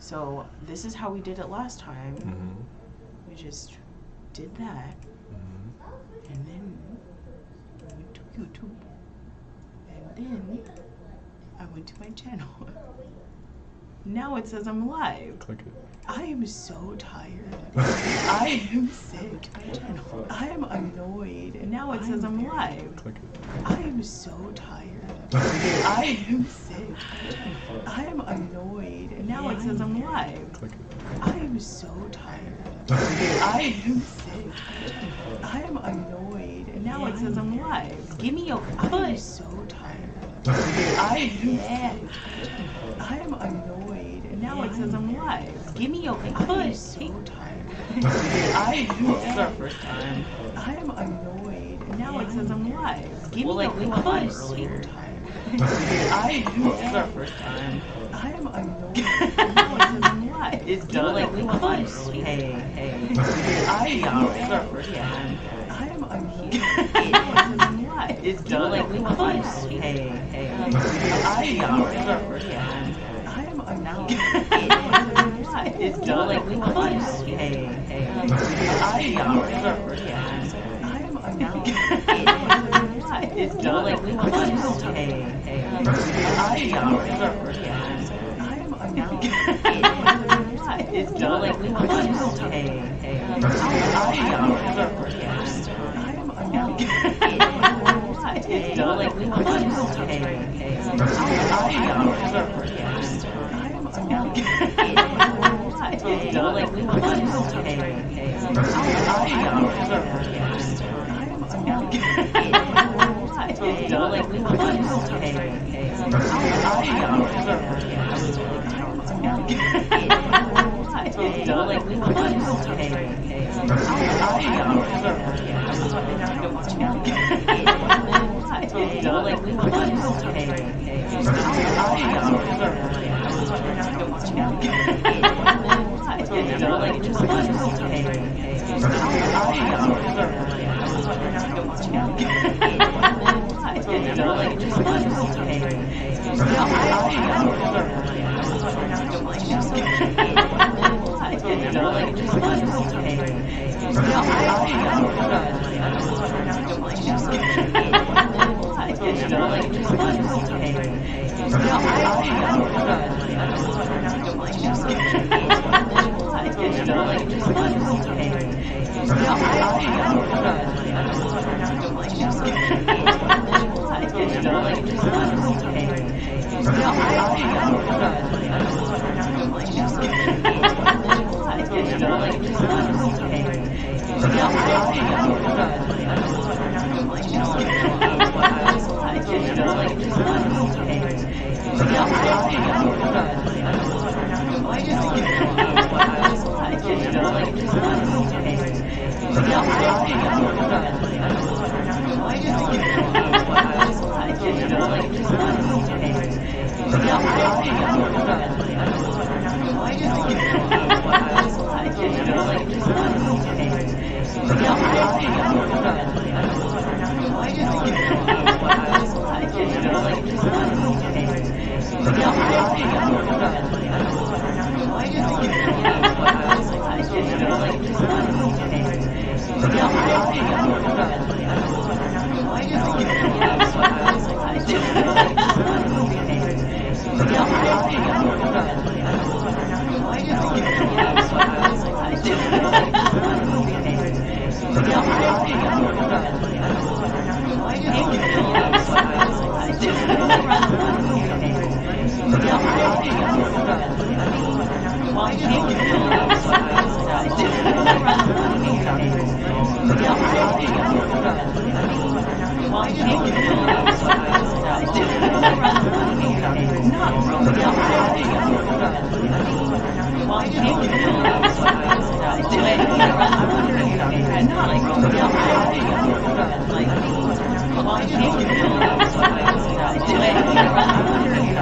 So this is how we did it last time. We just did that, and then I went to YouTube, and then I went to my channel. Now it says I'm live. Click it. I am so tired. I am sick. I am annoyed. And now it says I'm live. Click it. I am so tired. I am sick. I am annoyed. And now it says I'm live. Click it. I am so tired. I am sick. I am annoyed. And now it says I'm live. Give me your foot. I am so tired. I am sick. I am annoyed. And now it says I'm live. Give me your foot. I am so tired. I am This is our first time. I am annoyed. And now it says I'm live. Give Well, me like, we your went foot. live I am so earlier. tired. I This is our am first time. I am annoyed. And now it says I'm live. It's Give me done. your Like, we went live foot. earlier. Hey. I Yeah, this is our am first time. I am annoyed. And now it says I'm live. It's done. Like, we went live earlier. Hey. I Yeah, this is our am first time. I am annoyed. And now it says I'm live. It's done. Like, we went live earlier. Hey. I Yeah, this is our am first time. I am annoyed. And now it says I'm live. It's done. Like, we went live earlier. Hey. I Yeah, am this is our first time. I am annoyed. And now it says I'm live. It's done. Like, we went live earlier. Hey. Yeah, this is our first time. I am annoyed. And now it says I'm live. It's done. Like, we went live earlier. Hey. Yeah, this is our first time. I am annoyed. And now it says I'm live. It's done. Like, we went live earlier. Hey. Yeah, this is our first time. I am annoyed. And now it says I'm live. It's done. Like, we went live earlier. Hey. Yeah, this is our first time. It's done. Like, we went live earlier. Hey. Yeah, this is our first time. It's done. Like, we went live earlier. Hey. Yeah, this is our first time. It's done. Like, we went live earlier. Hey. Yeah, this is our first time. It's done. Like, we went live earlier. Hey. Yeah, this is our first time. It's done. Like, we went live earlier. Hey. Yeah, this is our It's done. Like, we went live earlier. Hey. It's done. Like, we went live earlier. Hey. It's done. Like, we went live earlier. Hey. It's done. Like, we went live earlier. Hey. It's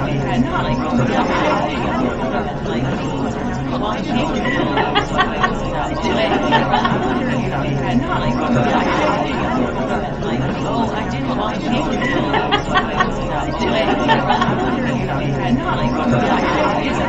done. Like, we went live earlier. Hey. It's done. Like, we went live earlier. Hey. It's done. Like, we went live earlier. Hey. It's done. Like, we went live earlier. Hey. It's done. Like, we went live earlier. Hey. It's done. Like, we went live earlier. Hey.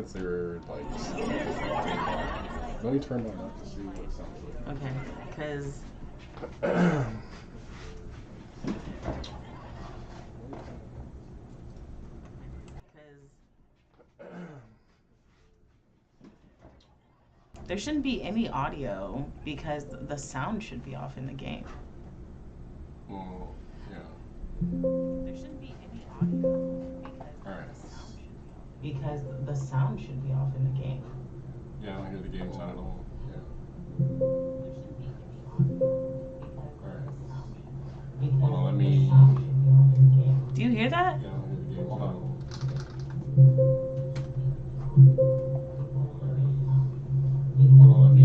since they were like. Let me turn that up to see what it sounds like. Okay, because. There shouldn't be any audio because the sound should be off in the game. Well, yeah. There shouldn't be any audio because the sound should be off in the game. Yeah, I don't hear the game sound at all. Yeah. There shouldn't be any audio because Hold on, let me. Do you hear that? Yeah, I don't hear the game. Hold on. Hold on, let me.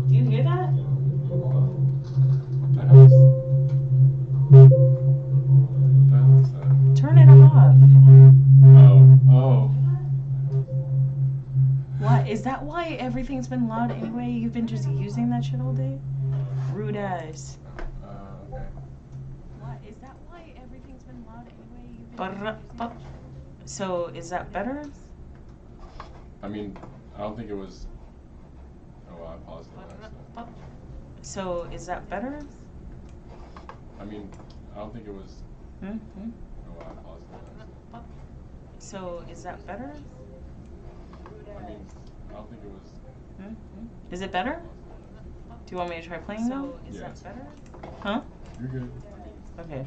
Do you hear that? Hold on. That helps. What the hell is that? Turn it off. Oh. What? Is that why everything's been loud anyway? You've been just using that shit all day? Rude ass. Okay. What? Is that why everything's been loud anyway? You've been just using that shit? So, is that better? I mean, I don't think it was. Oh, I paused it by accident. So, is that better? I mean, I don't think it was. Hmm? Oh, I paused it by accident. So, is that better? I mean, I don't think it was. Is it better? Do you want me to try playing now? Is that better? Huh? You're good. Okay.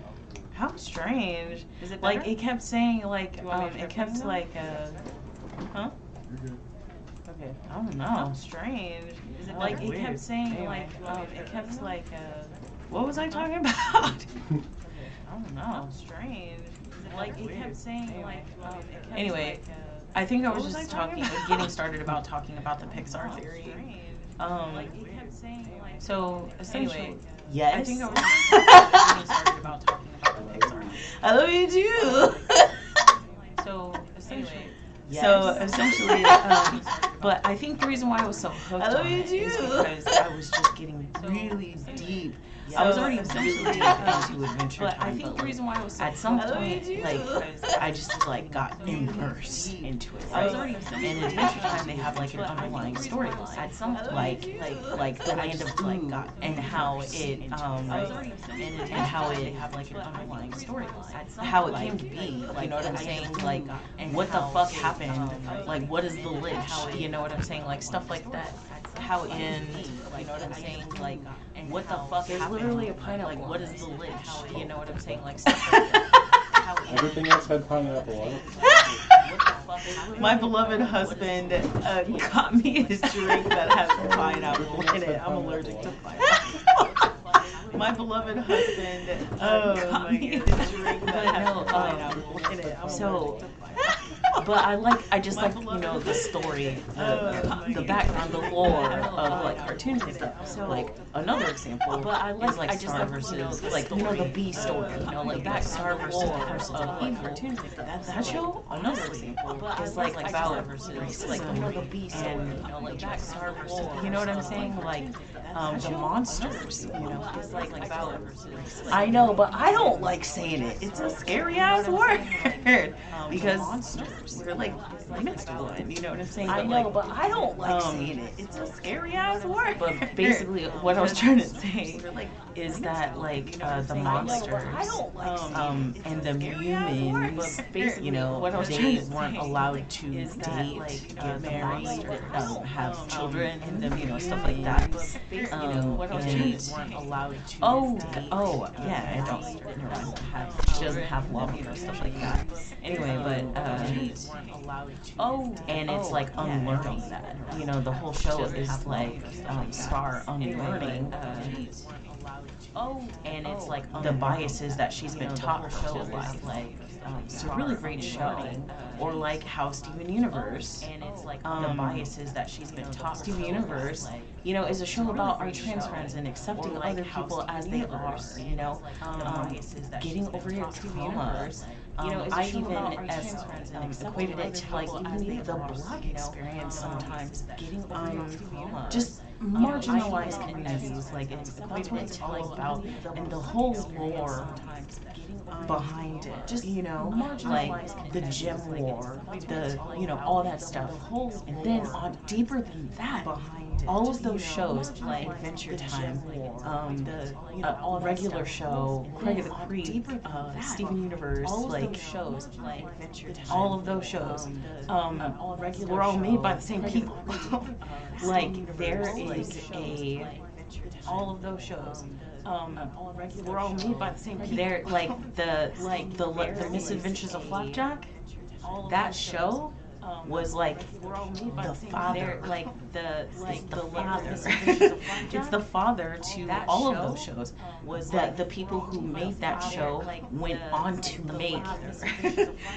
How strange. Is it Like, better? it kept saying, like, want me to it try kept, playing like, huh? You're good. Okay. I don't know. Strange. Is it Like, better? it kept saying, Anyway, like, it kept, like, What was I talking about? Okay. I don't know. Strange. Like, it kept saying, like, it kept, Anyway, like, I think I was What was just I talking about? getting started about talking about the Pixar theory. So essentially, Anyway, yes. I think I was getting started about talking about the Pixar. I love you too. So essentially, Yes. So essentially, but I think the reason why I was so hooked I love on you it is too. because I was just getting really deep. Yeah. I was already So really deep essentially, into Adventure but I Time, think but the like, reason why I was so at some hooked on point, it, like because I just like got immersed into it. I was Right? already In Adventure Time, they have like an underlying storyline. At some like the land of like got and how it and how it have like an underlying storyline. How it came to be. You know what I'm saying? Like what the fuck happened? Like what is the lich? You know what I'm saying? Like stuff like that. How it ends? You know what I'm saying? Like what the fuck There's happened? literally a pineapple Like on what is it. the lich? You know what I'm saying? Like stuff like that. How it Everything else had pineapple on it. My beloved husband got me his drink that has pineapple in it. I'm allergic to pineapple. My beloved husband got me his drink that has pineapple in it. I'm allergic to pineapple. But I just like, you know, the story, the background, the lore of like cartoons and stuff. So like another example is like Star versus like, you know, the B story, you know, like that Star versus the Curse of like cartoons and stuff. That show, another example, is like about versus like, you know, the B story, you know, like that Star versus, you know what I'm saying? Like the monsters, you know, it's like about. I know, but I don't like saying it. It's a scary ass word because we're like mixed one. You know what I'm saying? I But, know, like, but I don't like saying it. It's a scary ass word. But basically, what I was trying to say is that like the monsters, and the humans, you know, they weren't allowed to date, get married, have children, and them, you know, stuff like that. You know, and weren't allowed to. Oh, yeah, I don't. Never mind. She doesn't have love or stuff like that. Anyway, but and it's like unlearning that. You know, the whole show is like Star unlearning. And it's like the biases that she's been taught her whole life. It's a really great show. Or like how Steven Universe, and it's like the biases that she's been taught. Steven Universe, you know, is a show about our trans friends and accepting other people as they are. You know, getting over your trauma. I even as equated it to like even the Black experience sometimes, just marginalized communities. Like it's equated it to all about and the whole lore behind it. Just like the gem war, the all that stuff. And then on deeper than that, all of those shows like Adventure Time, the regular show, Craig of the Creek, Steven Universe, like shows like Adventure Time, all of those shows, were all made by the same people. Like there is a all of those shows. Were all made by the same people. They're like the Misadventures of Flapjack. That show was like the father, the father. It's the father to all of those shows. Was that the people who made that show went on to make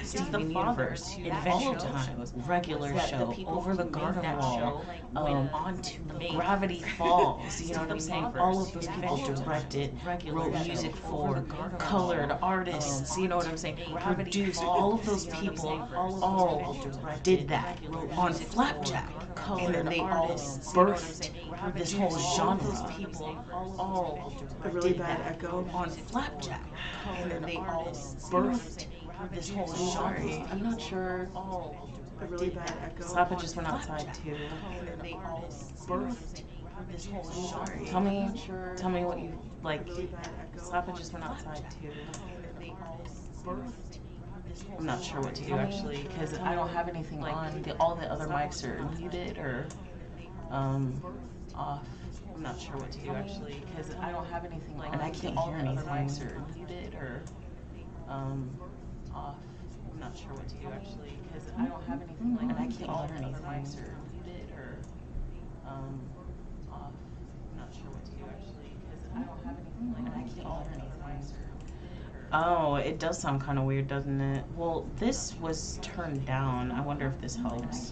Steven Universe, Adventure Time, regular show, Over the Garden Wall, on to make Gravity Falls. You know what I'm saying? All of those people directed, wrote music for, colored artists. You know what I'm saying? Produced. All of those people all did that on Flapjack, and then they all birthed this whole genre. People all really bad echo on Flapjack, and then they all birthed this whole genre. I'm not sure. A really bad echo. Slappa just went outside too, and then they all birthed this whole genre. Tell me what you like. Slappa just went outside too, and then they all birthed. I'm not sure what to do actually, because I don't have anything on. All the other mics are muted or off. I'm not sure what to do actually, because I don't have anything on. And I can't hear anything. All the other mics are muted or off. I'm not sure what to do actually, because I don't have anything and I can't hear anything. All the other mics are muted or off. I'm not sure what to do actually, because I don't have anything and I can't hear anything. Oh, it does sound kind of weird, doesn't it? Well, this was turned down. I wonder if this helps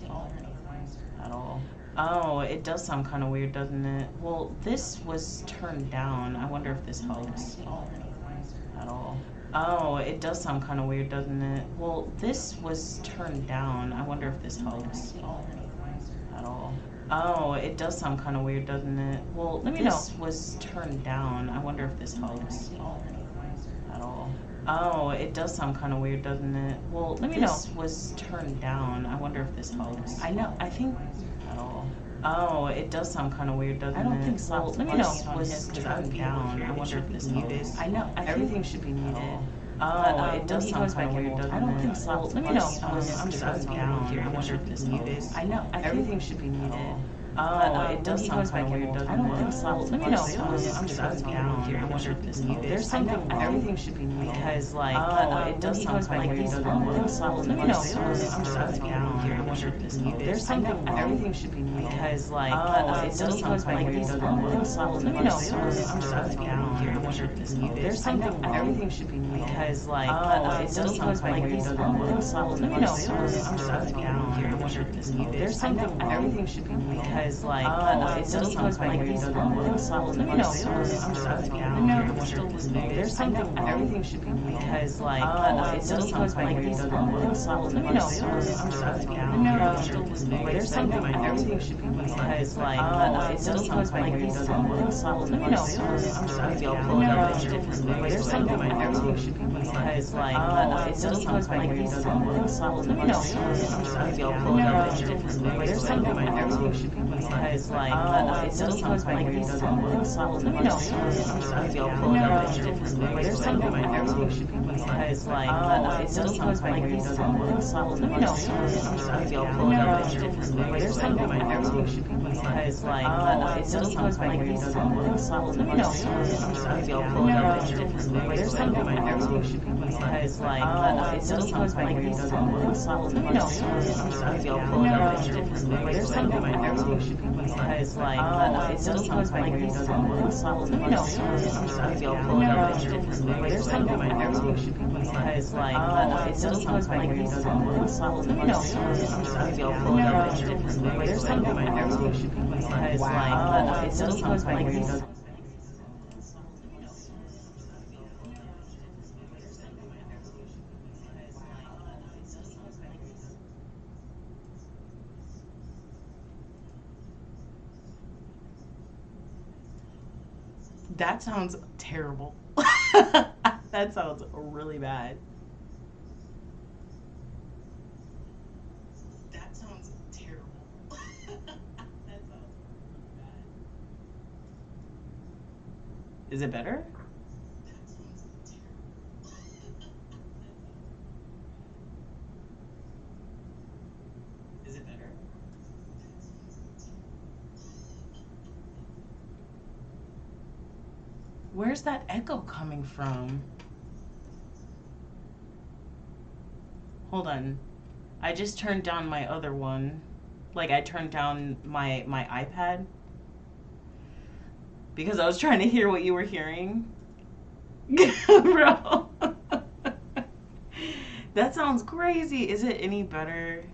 at all. Oh, it does sound kind of weird, doesn't it? Well, this was turned down. I wonder if this helps at all. Oh, it does sound kind of weird, doesn't it? Well, this was turned down. I wonder if this helps at all. Oh, it does sound kind of weird, doesn't it? Well, let me know. This was turned down. I wonder if this helps at all. Oh, it does sound kind of weird, doesn't it? Well, let me know. This was turned down. I wonder if this helps. I know. I think at all. Oh, it does sound kind of weird, doesn't it? I don't think so. Well, let me know. Was turned down. I wonder if this helps. I know. Everything should be muted. Oh, it does sound kind of weird, doesn't it? I don't think so. Well, let me know. Was turned down. I wonder if this helps. I know. Everything should be muted. Oh, it does sound kind of weird, doesn't it? I don't think so. Well, let me know. Was turned down. I wonder if this helps. There's something wrong. Everything should be muted. Because, like, it does sound kind of weird, doesn't it? I don't think so. Well, let me know. Was turned down. I wonder if this helps. There's something wrong. Everything should be muted. Because, like, it does sound kind of weird, doesn't it? I don't think so. Well, let me know. Was turned down. I wonder if this helps. There's something wrong. Everything should be muted. Because, like, it does sound kind of weird, doesn't it? I don't think so. Well, let me know. Was turned down. I wonder if this helps. There's something wrong. Everything should be muted. Because, like, it does sound kind of weird, doesn't it? I don't think so. Well, let me know. Was turned down. I wonder if this helps. There's something wrong. Everything should be muted. Because, like, it does sound kind of weird, doesn't it? I don't think so. Well, let me know. Was turned down. I wonder if this helps. There's something wrong. Everything should be muted. Because, like, it does sound kind of weird, doesn't it? I don't think so. Well, let me know. Maybe I'll pull it up in a different way. There's something wrong. Everything should be muted. Because, like, it does sound kind of weird, doesn't it? I don't think so. Well, let me know. Maybe I'll pull it up in a different way. There's something wrong. Everything should be muted. Because, like, it does sound kind of weird, doesn't it? I don't think so. Well, let me know. Maybe I'll pull it up in a different way. There's something wrong. Everything should be muted. Because, like, it does sound kind of weird, doesn't it? I don't think so. Well, let me know. Maybe I'll pull it up in a different way. There's something wrong. Everything should be muted. Because, like, it does sound kind of weird, doesn't it? I don't think so. Well, let me know. Maybe I'll pull it up in a different way. There's something wrong. Everything should be muted. Because, like, it does sound kind of weird, doesn't it? I don't think so. Well, let me know. Maybe I'll pull it up in a different way. There's something wrong. Everything should be muted. Because, like, it does sound kind of weird, doesn't it? I don't think so. Well, let me know. Maybe I'll pull it up in a different way. There's something wrong. Everything should be muted. Because, like, it does sound kind of weird, doesn't it? I don't think so. Well, let me know. Maybe I'll pull it up in a different way. There's something wrong. Everything should be muted. Because, like, it does sound kind of weird, doesn't it? That sounds terrible. That sounds really bad. That sounds terrible. That sounds really bad. Is it better? That sounds terrible. Is it better? Where's that echo coming from? Hold on. I just turned down my other one. Like, I turned down my iPad. Because I was trying to hear what you were hearing. Bro. That sounds crazy. Is it any better?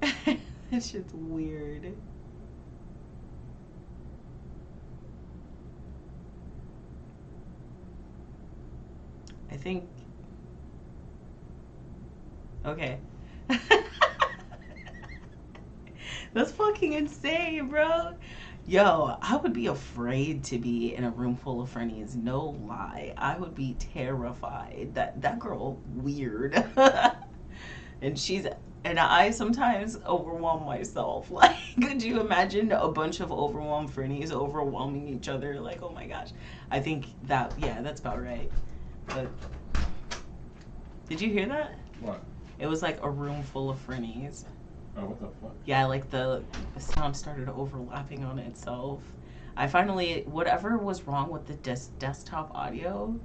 That shit's weird. I think. Okay. That's fucking insane, bro. Yo, I would be afraid to be in a room full of friends. No lie. I would be terrified. That girl weird. And I sometimes overwhelm myself. Like, could you imagine a bunch of overwhelmed friends overwhelming each other? Like, oh my gosh. I think that's about right. But did you hear that? What? It was like a room full of friends. Oh, what the fuck? Yeah, like the sound started overlapping on itself. I finally, whatever was wrong with the desktop audio,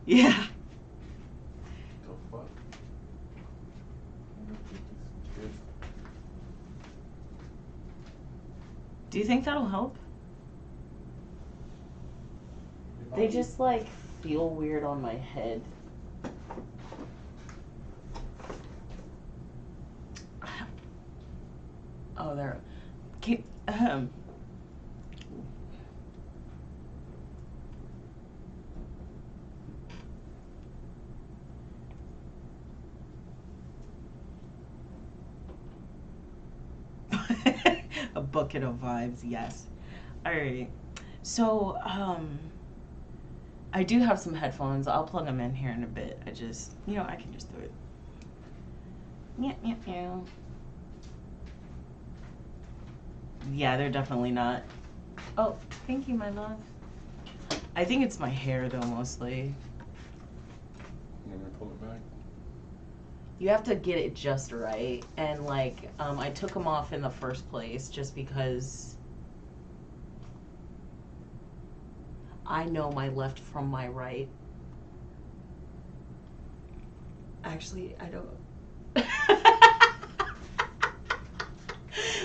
yeah. The fuck? Do you think that'll help? They just like feel weird on my head. Oh, there. A bucket of vibes, yes. All right. So, I do have some headphones. I'll plug them in here in a bit. I can just do it. Yeah. Yeah, they're definitely not. Oh, thank you, my love. I think it's my hair, though, mostly. You want me to pull it back? You have to get it just right. And, like, I took them off in the first place just because I know my left from my right. Actually, I don't.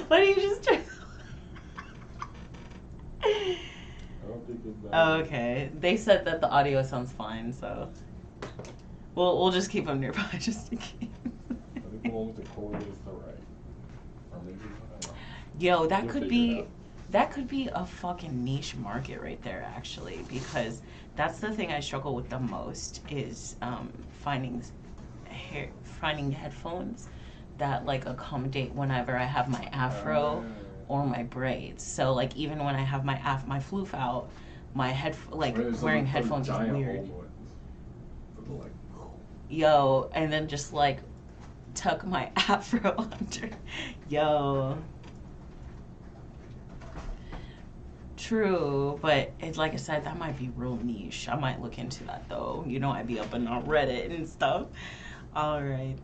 Why do you just turn? I don't think it's bad. Oh, okay. They said that the audio sounds fine, so we'll just keep them nearby just in case. I think the one with the cord is the right. Or maybe, I don't know. Yo, that could be a fucking niche market right there, actually, because that's the thing I struggle with the most is finding headphones that like accommodate whenever I have my afro or my braids. So like even when I have my floof out, my wearing headphones is weird. Yo, and then just like tuck my afro under. Yo. True, but it's like I said, that might be real niche. I might look into that though. You know, I'd be up and on Reddit and stuff. All right,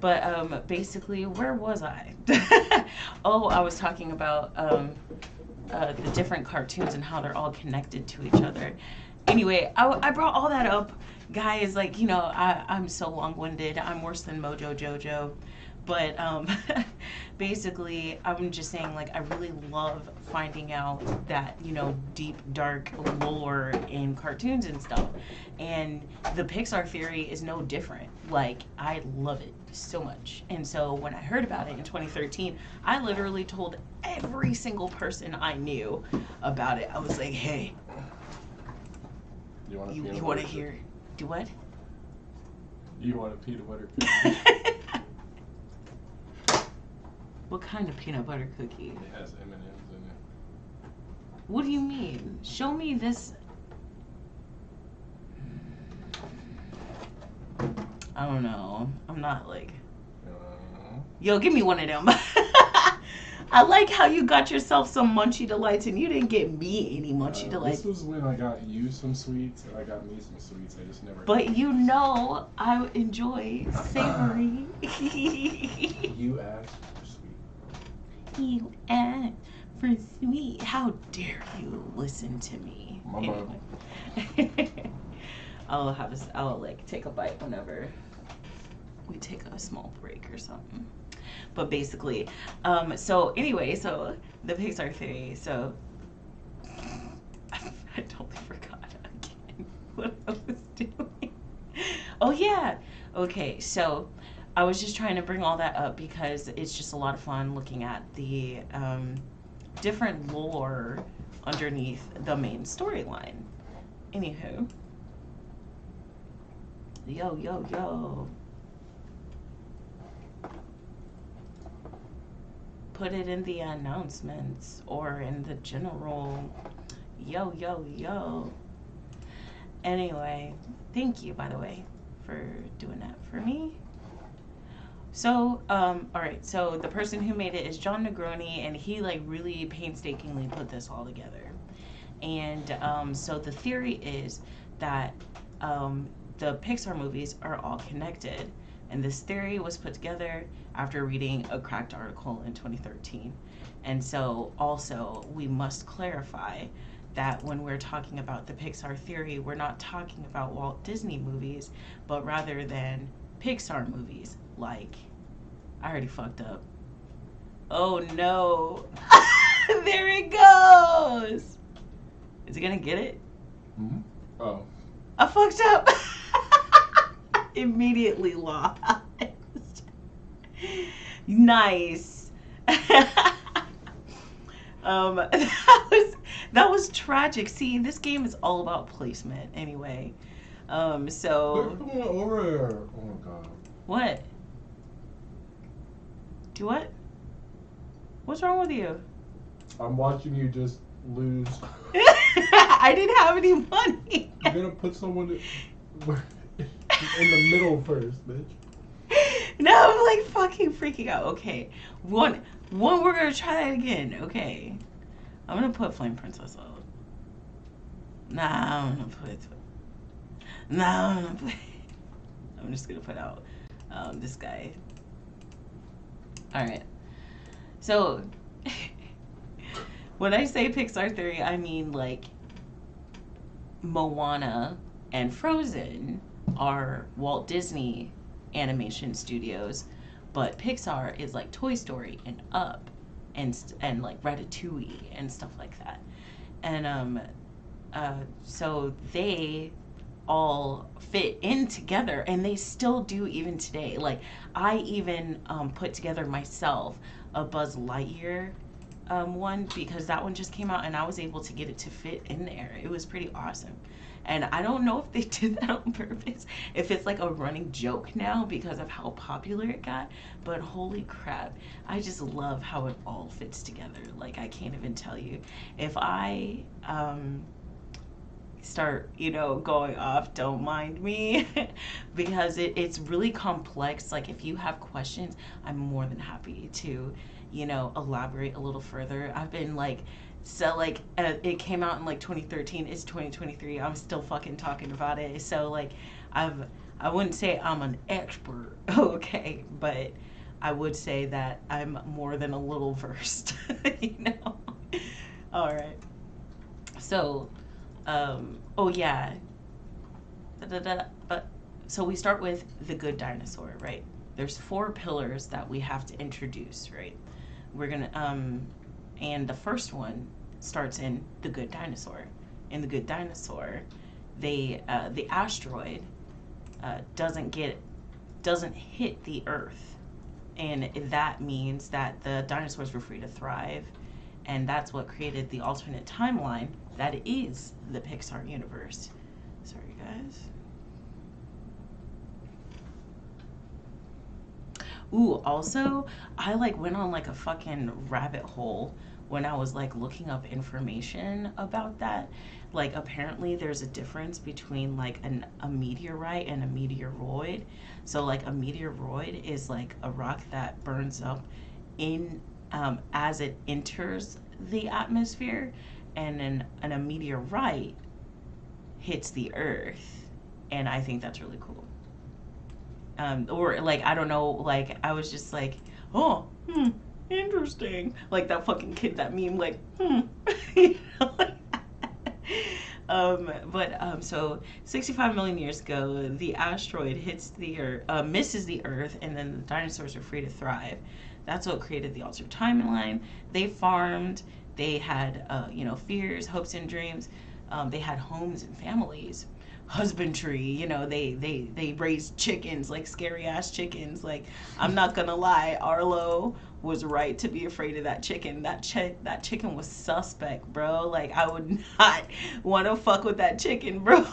but basically, where was I? Oh, I was talking about the different cartoons and how they're all connected to each other. Anyway, I brought all that up, guys. Like, you know, I'm so long-winded. I'm worse than Mojo Jojo. But basically, I'm just saying, like, I really love finding out that, you know, deep, dark lore in cartoons and stuff. And the Pixar theory is no different. Like, I love it so much. And so when I heard about it in 2013, I literally told every single person I knew about it. I was like, hey, you want to hear? Do what? You want a peanut butter cookie? What kind of peanut butter cookie? It has M&Ms in What do you mean? Show me this. I don't know. I'm not like. Yo, give me one of them. I like how you got yourself some Munchie Delights and you didn't get me any Munchie Delights. This was when I got you some sweets and I got me some sweets. I just never. But you know, I enjoy savory. You asked for sweet. You asked for sweet. How dare you listen to me? Mama. Anyway. I'll like take a bite whenever we take a small break or something. But basically, so anyway, so the Pixar theory. So I totally forgot again what I was doing. Oh yeah. Okay, so I was just trying to bring all that up because it's just a lot of fun looking at the different lore underneath the main storyline. Anywho. Yo, yo, yo. Put it in the announcements or in the general. Yo, yo, yo. Anyway, thank you, by the way, for doing that for me. So, alright, so the person who made it is John Negroni, and he, like, really painstakingly put this all together. And, so the theory is that, the Pixar movies are all connected. And this theory was put together after reading a Cracked article in 2013. And so also we must clarify that when we're talking about the Pixar theory, we're not talking about Walt Disney movies, but rather than Pixar movies. Like, I already fucked up. Oh no. There it goes. Is it gonna get it? Mm-hmm. Oh. I fucked up. Immediately lost. Nice. That was tragic. See, this game is all about placement anyway. So Come on over there. Oh my god. What? Do what? What's wrong with you? I'm watching you just lose. I didn't have any money. You're gonna put someone in the middle first, bitch. No, I'm like fucking freaking out. Okay. One, we're gonna try that again. Okay. I'm gonna put Flame Princess out. Nah, I'm just gonna put out this guy. Alright. So when I say Pixar theory, I mean like Moana and Frozen are Walt Disney animation studios, but Pixar is like Toy Story and Up and like Ratatouille and stuff like that. And so they all fit in together, and they still do even today. Like I even put together myself a Buzz Lightyear one, because that one just came out and I was able to get it to fit in there. It was pretty awesome. And I don't know if they did that on purpose, if it's like a running joke now because of how popular it got, but holy crap, I just love how it all fits together. Like I can't even tell you. If I start, going off, don't mind me, because it's really complex. Like if you have questions, I'm more than happy to, elaborate a little further. I've been like, so like it came out in like 2013. It's 2023. I'm still fucking talking about it. So like I wouldn't say I'm an expert, okay, but I would say that I'm more than a little versed. All right. So oh yeah. But so we start with the good dinosaur, right? There's 4 pillars that we have to introduce, right? We're gonna and the first one starts in the good dinosaur. In the good dinosaur, the asteroid doesn't hit the Earth, and that means that the dinosaurs were free to thrive, and that's what created the alternate timeline that is the Pixar universe. Sorry, guys. Ooh, also, I like went on like a fucking rabbit hole when I was like looking up information about that, like apparently there's a difference between like a meteorite and a meteoroid. So like a meteoroid is like a rock that burns up in as it enters the atmosphere, and then a meteorite hits the earth, and I think that's really cool. Or like I don't know, like I was just like, oh, interesting. Like that fucking kid, that meme, like, you know? So 65 million years ago, the asteroid hits the Earth, misses the Earth, and then the dinosaurs are free to thrive. That's what created the altered timeline. They farmed. They had, fears, hopes, and dreams. They had homes and families, husbandry. They raised chickens, like scary ass chickens. Like, I'm not gonna lie, Arlo was right to be afraid of that chicken. That chicken was suspect, bro. Like, I would not want to fuck with that chicken, bro.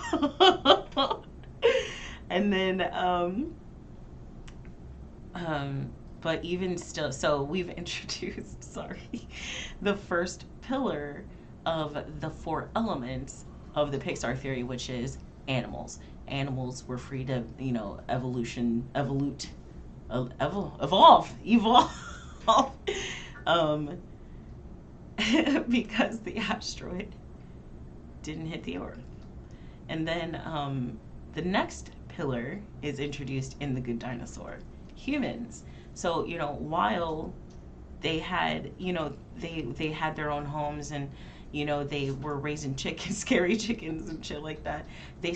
And then, but even still, so we've introduced, the first pillar of the 4 elements of the Pixar theory, which is animals. Animals were free to, evolve. Because the asteroid didn't hit the Earth. And then the next pillar is introduced in The Good Dinosaur: humans. So, while they had, they had their own homes, and, they were raising chickens, scary chickens and shit like that,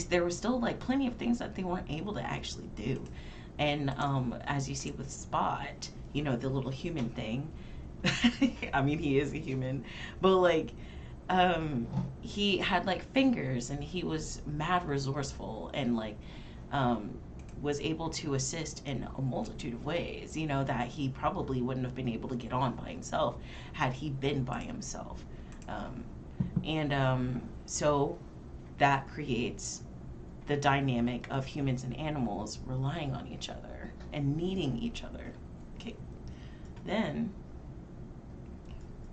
there was still like plenty of things that they weren't able to actually do. And as you see with Spot, the little human thing, I mean, he is a human, but like, he had like fingers, and he was mad resourceful, and like, was able to assist in a multitude of ways, that he probably wouldn't have been able to get on by himself had he been by himself. So that creates the dynamic of humans and animals relying on each other and needing each other. Okay. Then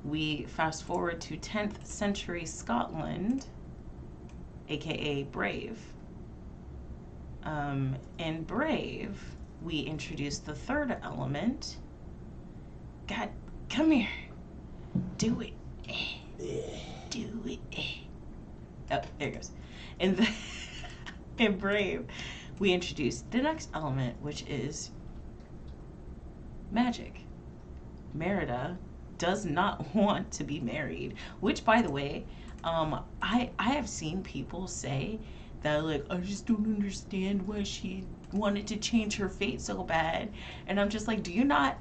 we fast forward to 10th century Scotland, aka Brave. In Brave, we introduced the 3rd element. God, come here. Do it. Do it. Oh, there it goes. In Brave, we introduced the next element, which is magic. Merida does not want to be married, which, by the way, I have seen people say that, like, I just don't understand why she wanted to change her fate so bad. And I'm just like, do you not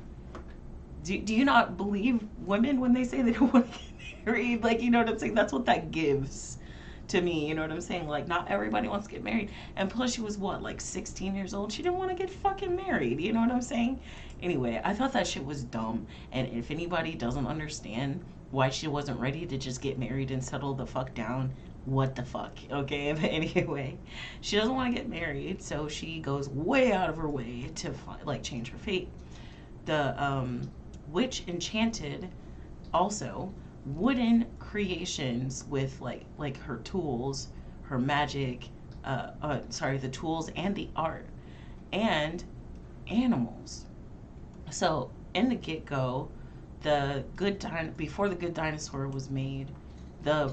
believe women when they say they don't want to get married? Like, you know what I'm saying? That's what that gives to me, you know what I'm saying? Like, not everybody wants to get married. And plus, she was what, like 16 years old? She didn't want to get fucking married, you know what I'm saying? Anyway, I thought that shit was dumb. And if anybody doesn't understand why she wasn't ready to just get married and settle the fuck down, what the fuck, okay? But anyway, she doesn't want to get married, so she goes way out of her way to change her fate. The witch enchanted also wooden creations with like her tools, her magic, the tools and the art, and animals. So in the get-go, before the Good Dinosaur was made, the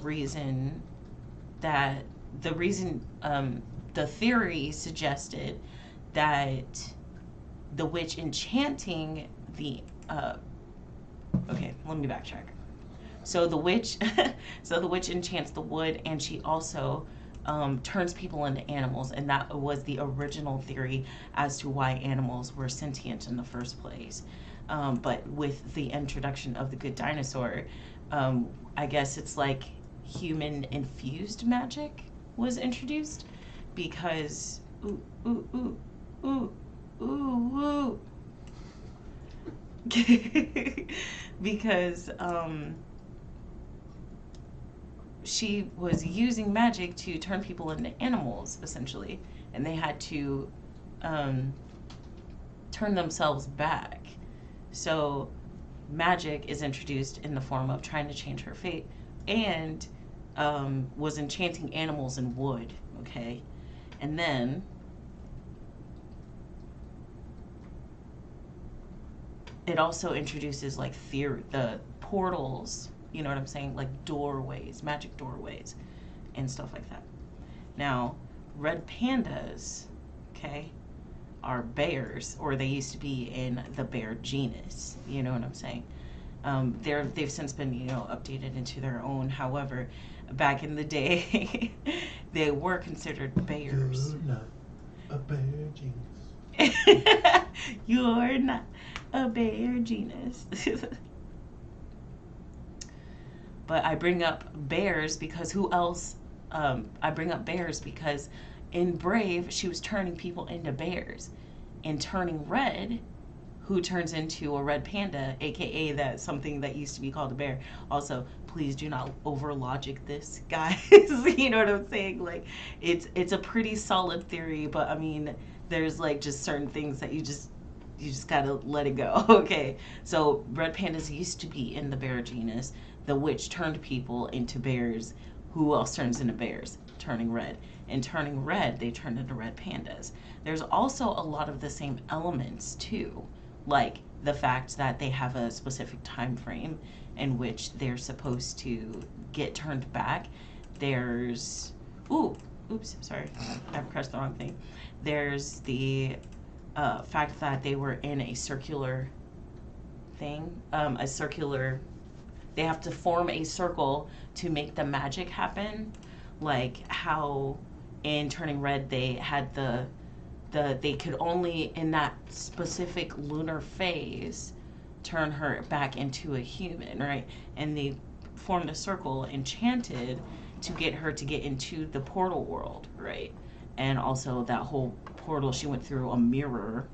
theory suggested that the witch enchanting the okay, let me backtrack. So the witch enchants the wood, and she also turns people into animals, and that was the original theory as to why animals were sentient in the first place. But with the introduction of the Good Dinosaur, I guess it's like human infused magic was introduced, because because she was using magic to turn people into animals, essentially, and they had to turn themselves back. So magic is introduced in the form of trying to change her fate, and was enchanting animals in wood. Okay, and then it also introduces like the portals. You know what I'm saying? Like doorways, magic doorways, and stuff like that. Now, red pandas, okay, are bears, or they used to be in the bear genus. You know what I'm saying? They've since been, updated into their own. However, back in the day, they were considered bears. You're not a bear genus. You're not a bear genus. But I bring up bears because who else? I bring up bears because in Brave, she was turning people into bears. In Turning Red, who turns into a red panda, aka that something that used to be called a bear. Also, please do not over logic this, guys. You know what I'm saying? Like, it's a pretty solid theory, but I mean, there's like just certain things that you just gotta let it go. Okay, so red pandas used to be in the bear genus. The witch turned people into bears. Who else turns into bears? Turning Red. In Turning Red, they turned into red pandas. There's also a lot of the same elements too, like the fact that they have a specific time frame in which they're supposed to get turned back. There's oops, sorry, I pressed the wrong thing. There's the fact that they were in a circular thing, they have to form a circle to make the magic happen, like how in Turning Red they had they could only in that specific lunar phase turn her back into a human, right? And they formed a circle enchanted to get her to get into the portal world, right? And also that whole portal, she went through a mirror,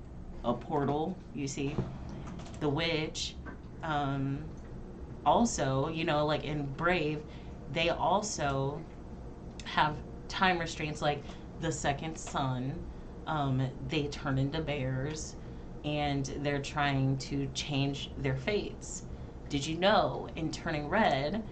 a portal, you see. The witch, also, like in Brave, they also have time restraints, like the second son, they turn into bears, and they're trying to change their fates. Did you know in Turning Red,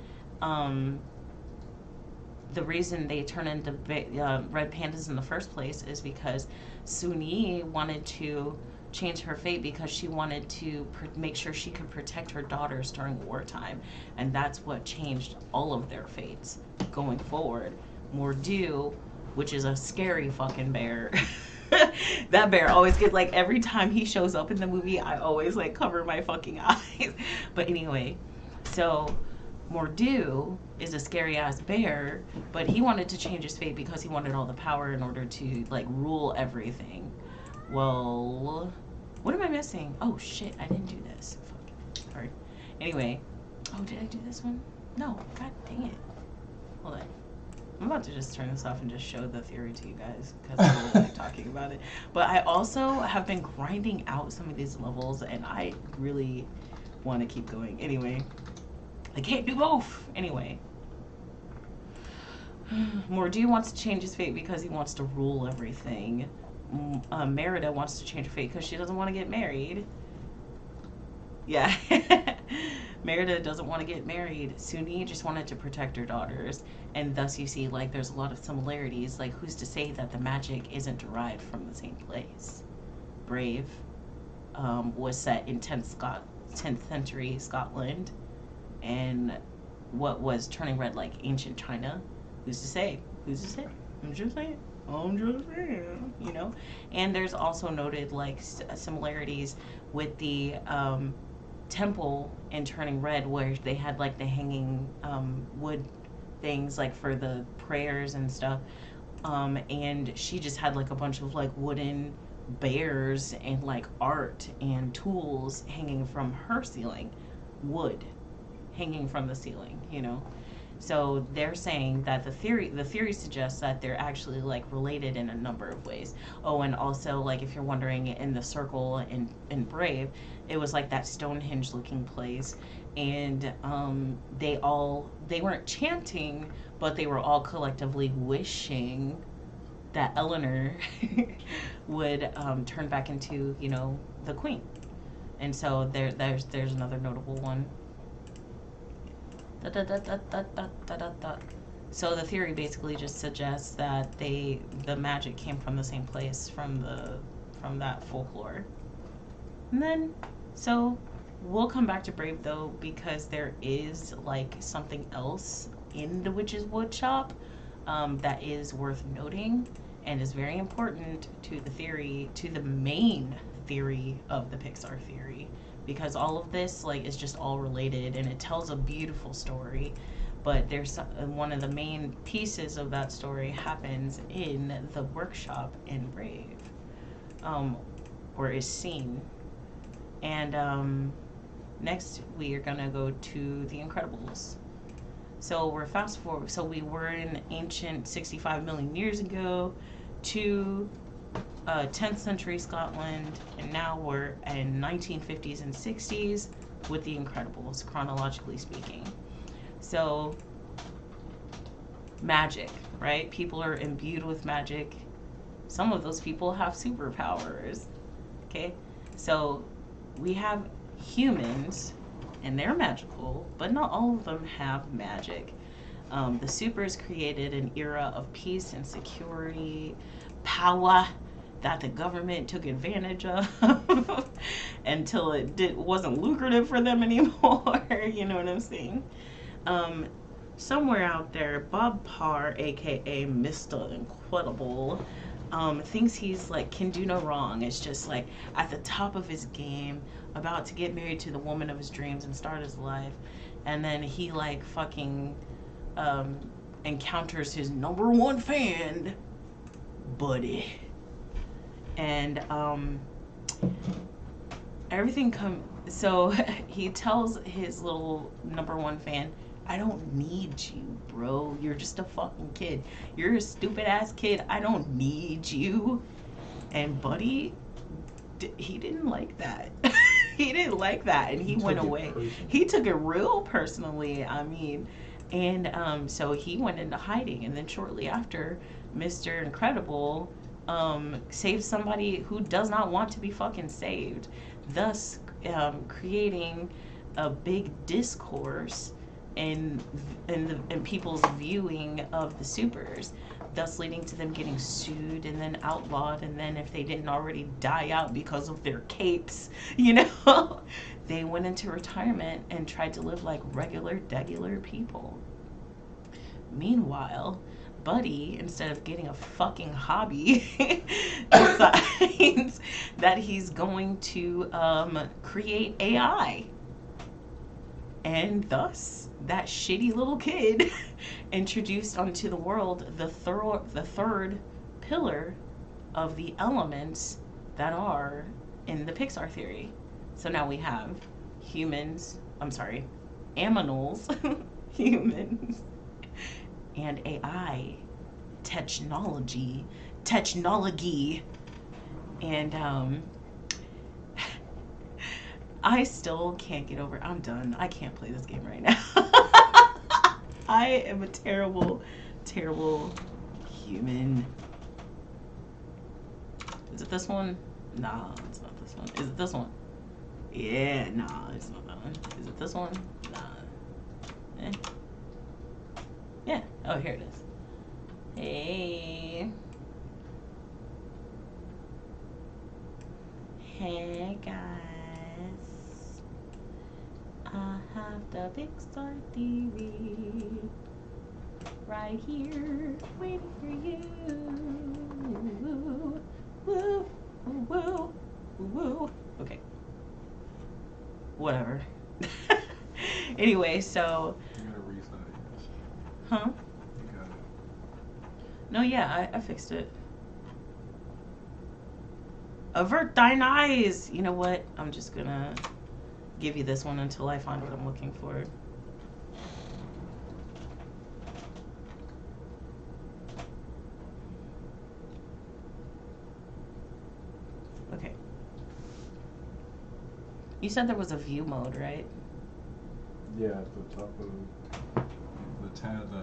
the reason they turn into red pandas in the first place is because Sun Yi wanted to change her fate because she wanted to make sure she could protect her daughters during wartime, and that's what changed all of their fates going forward. Mordew, which is a scary fucking bear. That bear always gets, like, every time he shows up in the movie, I always like cover my fucking eyes. But anyway, so Mordew is a scary ass bear, but he wanted to change his fate because he wanted all the power in order to like rule everything. Well, what am I missing? Oh shit, I didn't do this. Fuck. Sorry. Anyway, oh, did I do this one? No, god dang it. Hold on. I'm about to just turn this off and just show the theory to you guys because I really like talking about it. But I also have been grinding out some of these levels and I really want to keep going. Anyway, I can't do both. Anyway, Mordew wants to change his fate because he wants to rule everything. Merida wants to change her fate because she doesn't want to get married. Yeah. Merida doesn't want to get married. Sun Yi just wanted to protect her daughters. And thus you see, like, there's a lot of similarities. Like, who's to say that the magic isn't derived from the same place? Brave was set in 10th century Scotland. And what was Turning Red, like, ancient China? Who's to say? Who's to say? I'm just saying. You know? And there's also noted, like, similarities with the temple in Turning Red where they had, like, the hanging wood things, like, for the prayers and stuff. And she just had, like, a bunch of, like, wooden bears and, like, art and tools hanging from her ceiling. Wood hanging from the ceiling, you know? So they're saying that the theory suggests that they're actually, like, related in a number of ways. Oh, and also, like, if you're wondering, in the circle in Brave, it was like that Stonehenge looking place, and they weren't chanting, but they were all collectively wishing that Eleanor would turn back into, you know, the queen. And so there's another notable one. Da, da, da, da, da, da, da, da, da. So the theory basically just suggests that the magic came from the same place from that folklore. And then, so we'll come back to Brave though, because there is like something else in the witch's wood shop that is worth noting and is very important to the theory, to the main theory of the Pixar theory, because all of this like is just all related and it tells a beautiful story. But there's one of the main pieces of that story happens in the workshop in Brave, or is seen. And next we are gonna go to The Incredibles. So we're fast forward. So we were in ancient 65 million years ago to 10th century Scotland, and now we're in 1950s and 60s with The Incredibles, chronologically speaking. So magic, right? People are imbued with magic. Some of those people have superpowers. Okay, so we have humans, and they're magical, but not all of them have magic. The supers created an era of peace and security, power that the government took advantage of until it wasn't lucrative for them anymore. You know what I'm saying? Somewhere out there, Bob Parr, aka Mr. Incredible, thinks he's like can do no wrong. It's just like at the top of his game, about to get married to the woman of his dreams and start his life, and then he like fucking encounters his number one fan, Buddy, and everything so he tells his little number one fan, I don't need you, bro. You're just a fucking kid. You're a stupid ass kid. I don't need you. And Buddy, he didn't like that. He didn't like that, and he went away. He took it real personally. I mean, and so he went into hiding, and then shortly after, Mr. Incredible saves somebody who does not want to be fucking saved, thus creating a big discourse in people's viewing of the supers, thus leading to them getting sued and then outlawed, and then if they didn't already die out because of their capes, you know, they went into retirement and tried to live like regular people. Meanwhile, Buddy, instead of getting a fucking hobby, decides that he's going to create AI. And thus, that shitty little kid introduced onto the world the third pillar of the elements that are in the Pixar theory. So now we have aminals, humans, and AI, technology, and I still can't get over. I'm done. I can't play this game right now. I am a terrible human. Is it this one? Nah, it's not this one. Is it this one? Yeah, nah, it's not that one. Is it this one? Nah. Eh. Yeah. Oh, here it is. Hey. Hey, guys. I have the Pixar theory right here, waiting for you. Woo, woo, woo, woo. Okay. Whatever. Anyway, so. You gotta reset it. Huh? You got it. No, yeah, I fixed it. Avert thine eyes! You know what? I'm just gonna give you this one until I find what I'm looking for. Okay. You said there was a view mode, right? Yeah, at the top of the tab,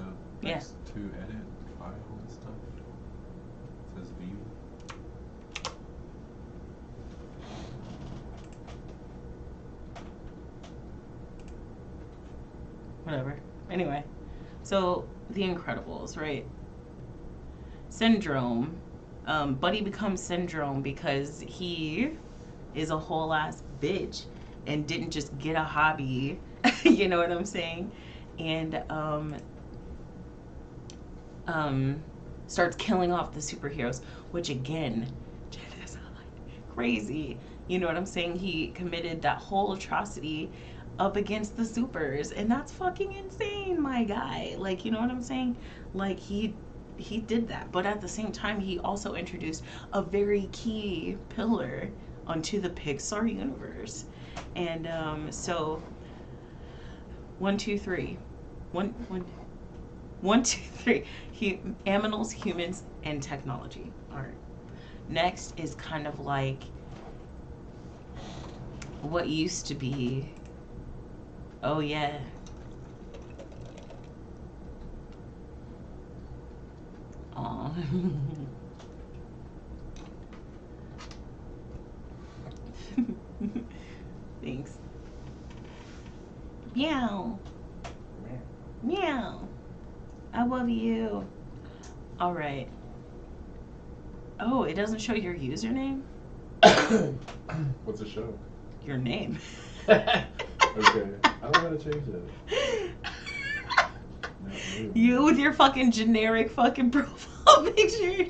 next to edit file and stuff. It says view. whatever. Anyway, so The Incredibles, right? Syndrome. Buddy becomes Syndrome because he is a whole ass bitch and didn't just get a hobby. You know what I'm saying? And starts killing off the superheroes, which again, genocide, crazy. You know what I'm saying? He committed that whole atrocity up against the supers, and that's fucking insane, my guy. Like, you know what I'm saying? Like, he did that, but at the same time, he also introduced a very key pillar onto the Pixar universe. And so 1, 2, 3. 1, 2, 3. Aminals, humans, and technology. All right. Next is kind of like what used to be. Oh yeah. Aw. Thanks. Meow. Meow. I love you. All right. Oh, it doesn't show your username? What's the show? Your name. Okay. I don't want to change it. You with your fucking generic fucking profile picture.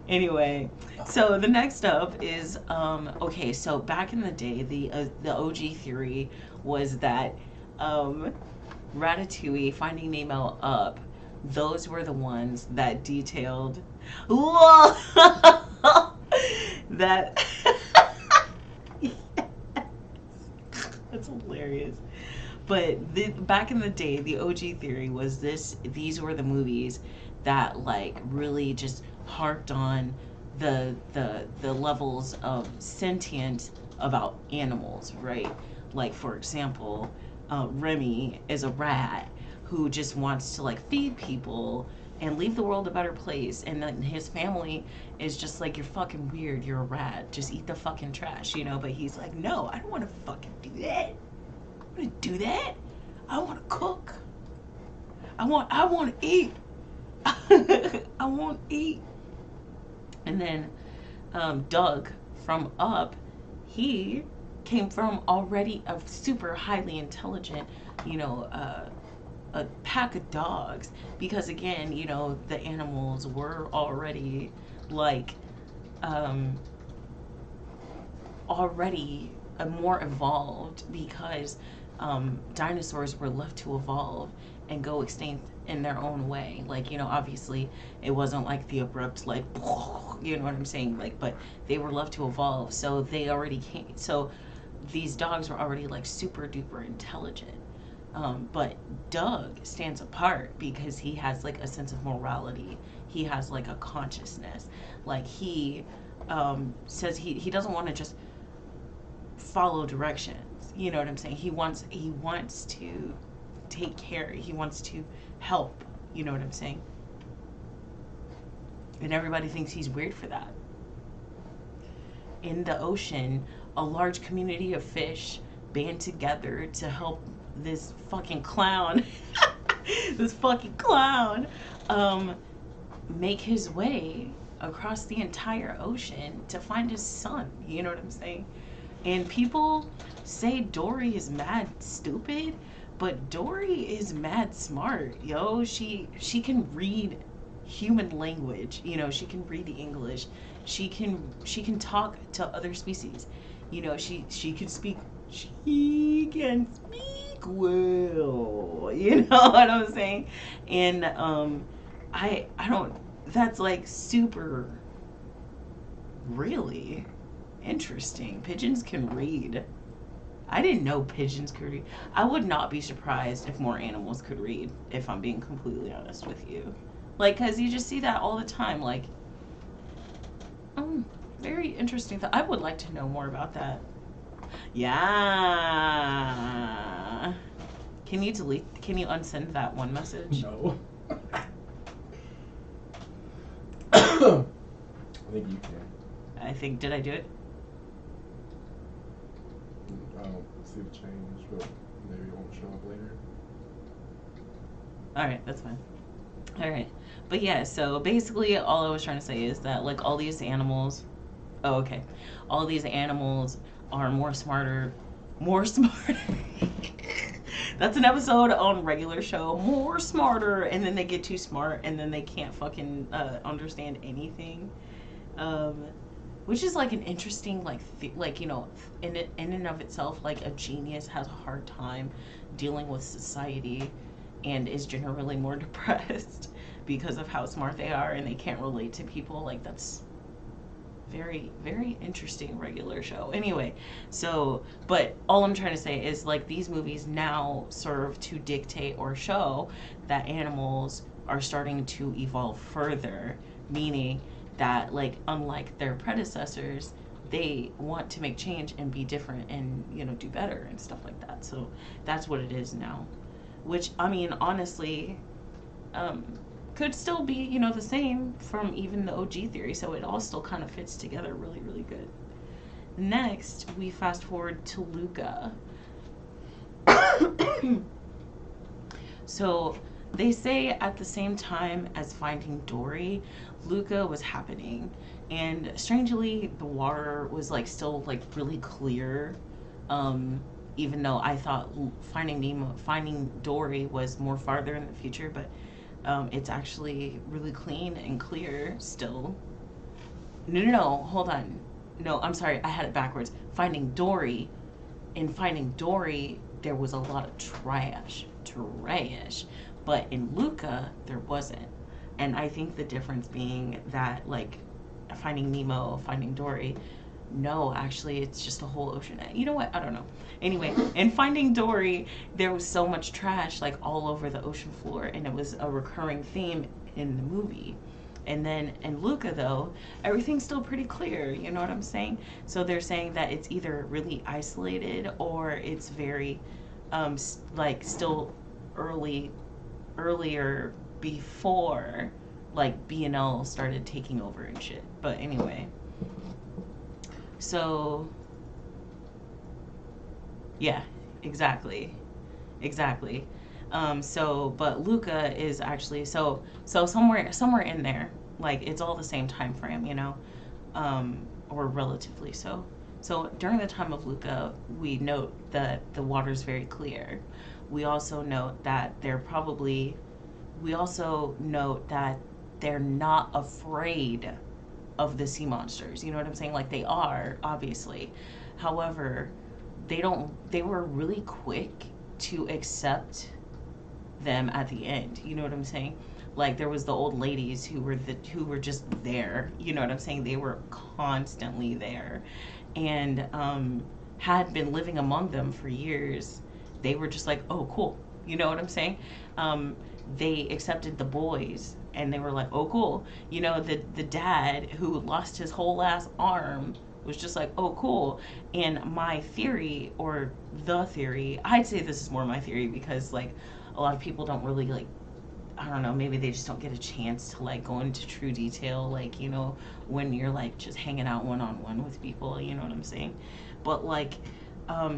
Anyway, so the next up is okay, so back in the day, the OG theory was that Ratatouille, Finding Nemo, Up, those were the ones that detailed whoa that yes. That's hilarious. But back in the day, the OG theory was these were the movies that like really just harped on the levels of sentient about animals, right? Like, for example, Remy is a rat who just wants to like feed people and leave the world a better place, and then his family is just like, you're fucking weird, you're a rat, just eat the fucking trash, you know? But he's like, no, I don't want to fucking do that. I want to do that. I want to cook. I want to eat. I want to eat. And then Doug from Up, he came from already a super highly intelligent, you know, a pack of dogs, because again, you know, the animals were already like already more evolved, because dinosaurs were left to evolve and go extinct in their own way. Like, you know, obviously it wasn't like the abrupt, like, you know what I'm saying? Like, but they were left to evolve. So they already came. So these dogs were already like super duper intelligent. But Doug stands apart because he has like a sense of morality. He has like a consciousness. Like, he says he doesn't want to just follow directions. You know what I'm saying? He wants to take care. He wants to help. You know what I'm saying? And everybody thinks he's weird for that. In the ocean, a large community of fish band together to help this fucking clown, make his way across the entire ocean to find his son. You know what I'm saying? And people say Dory is mad stupid, but Dory is mad smart, yo. She can read human language. You know, she can read English. She can talk to other species. You know, she can speak. She can speak well. You know what I'm saying? And I don't. That's like super. Really interesting. Pigeons can read. I didn't know pigeons could read. I would not be surprised if more animals could read, if I'm being completely honest with you. Like, because you just see that all the time. Like, very interesting. I would like to know more about that. Yeah. Can you unsend that one message? No. I think you can. Did I do it? I don't see the change, but maybe it won't show up later. All right, that's fine. All right. But yeah, so basically all I was trying to say is that like all these animals, oh okay. All these animals are more smarter. That's an episode on regular show. More smarter, and then they get too smart, and then they can't fucking understand anything. Um, which is like an interesting like you know in and of itself, like a genius has a hard time dealing with society and is generally more depressed because of how smart they are and they can't relate to people. Like that's very very interesting regular show anyway. So but all I'm trying to say is like these movies now serve to dictate or show that animals are starting to evolve further, meaning that like unlike their predecessors they want to make change and be different and you know do better and stuff like that. So that's what it is now, which I mean honestly um, could still be you know the same from even the OG theory, so it all still kind of fits together really really good. Next we fast forward to Luca. So they say at the same time as Finding Dory, Luca was happening, and strangely the water was like still like really clear. Um, Even though I thought Finding Dory was more farther in the future, but it's actually really clean and clear still. No, hold on. No, I'm sorry, I had it backwards. In Finding Dory, there was a lot of trash, but in Luca, there wasn't. And I think the difference being that, like, Finding Nemo, Finding Dory, no, actually, it's just a whole ocean. You know what? I don't know. Anyway, in Finding Dory, there was so much trash, like, all over the ocean floor, and it was a recurring theme in the movie. And then in Luca, though, everything's still pretty clear. You know what I'm saying? So they're saying that it's either really isolated or it's very, like, still earlier before, like, BNL started taking over and shit. But anyway. So, yeah, exactly. Exactly. But Luca is actually so somewhere in there, like it's all the same time frame, you know, or relatively so. So during the time of Luca, we note that the water's very clear. We also note that we also note that they're not afraid of the sea monsters. You know what I'm saying? Like they are, obviously. However, they were really quick to accept them at the end. You know what I'm saying? Like there was the old ladies who were just there. You know what I'm saying? They were constantly there, and had been living among them for years. They were just like, oh, cool. You know what I'm saying? They accepted the boys, and they were like, oh, cool. You know, the dad who lost his whole last arm was just like, oh, cool. And my theory, or the theory, I'd say this is more my theory because like a lot of people don't really like, I don't know, maybe they just don't get a chance to like go into true detail, like, you know, when you're like just hanging out one-on-one with people, you know what I'm saying? But like,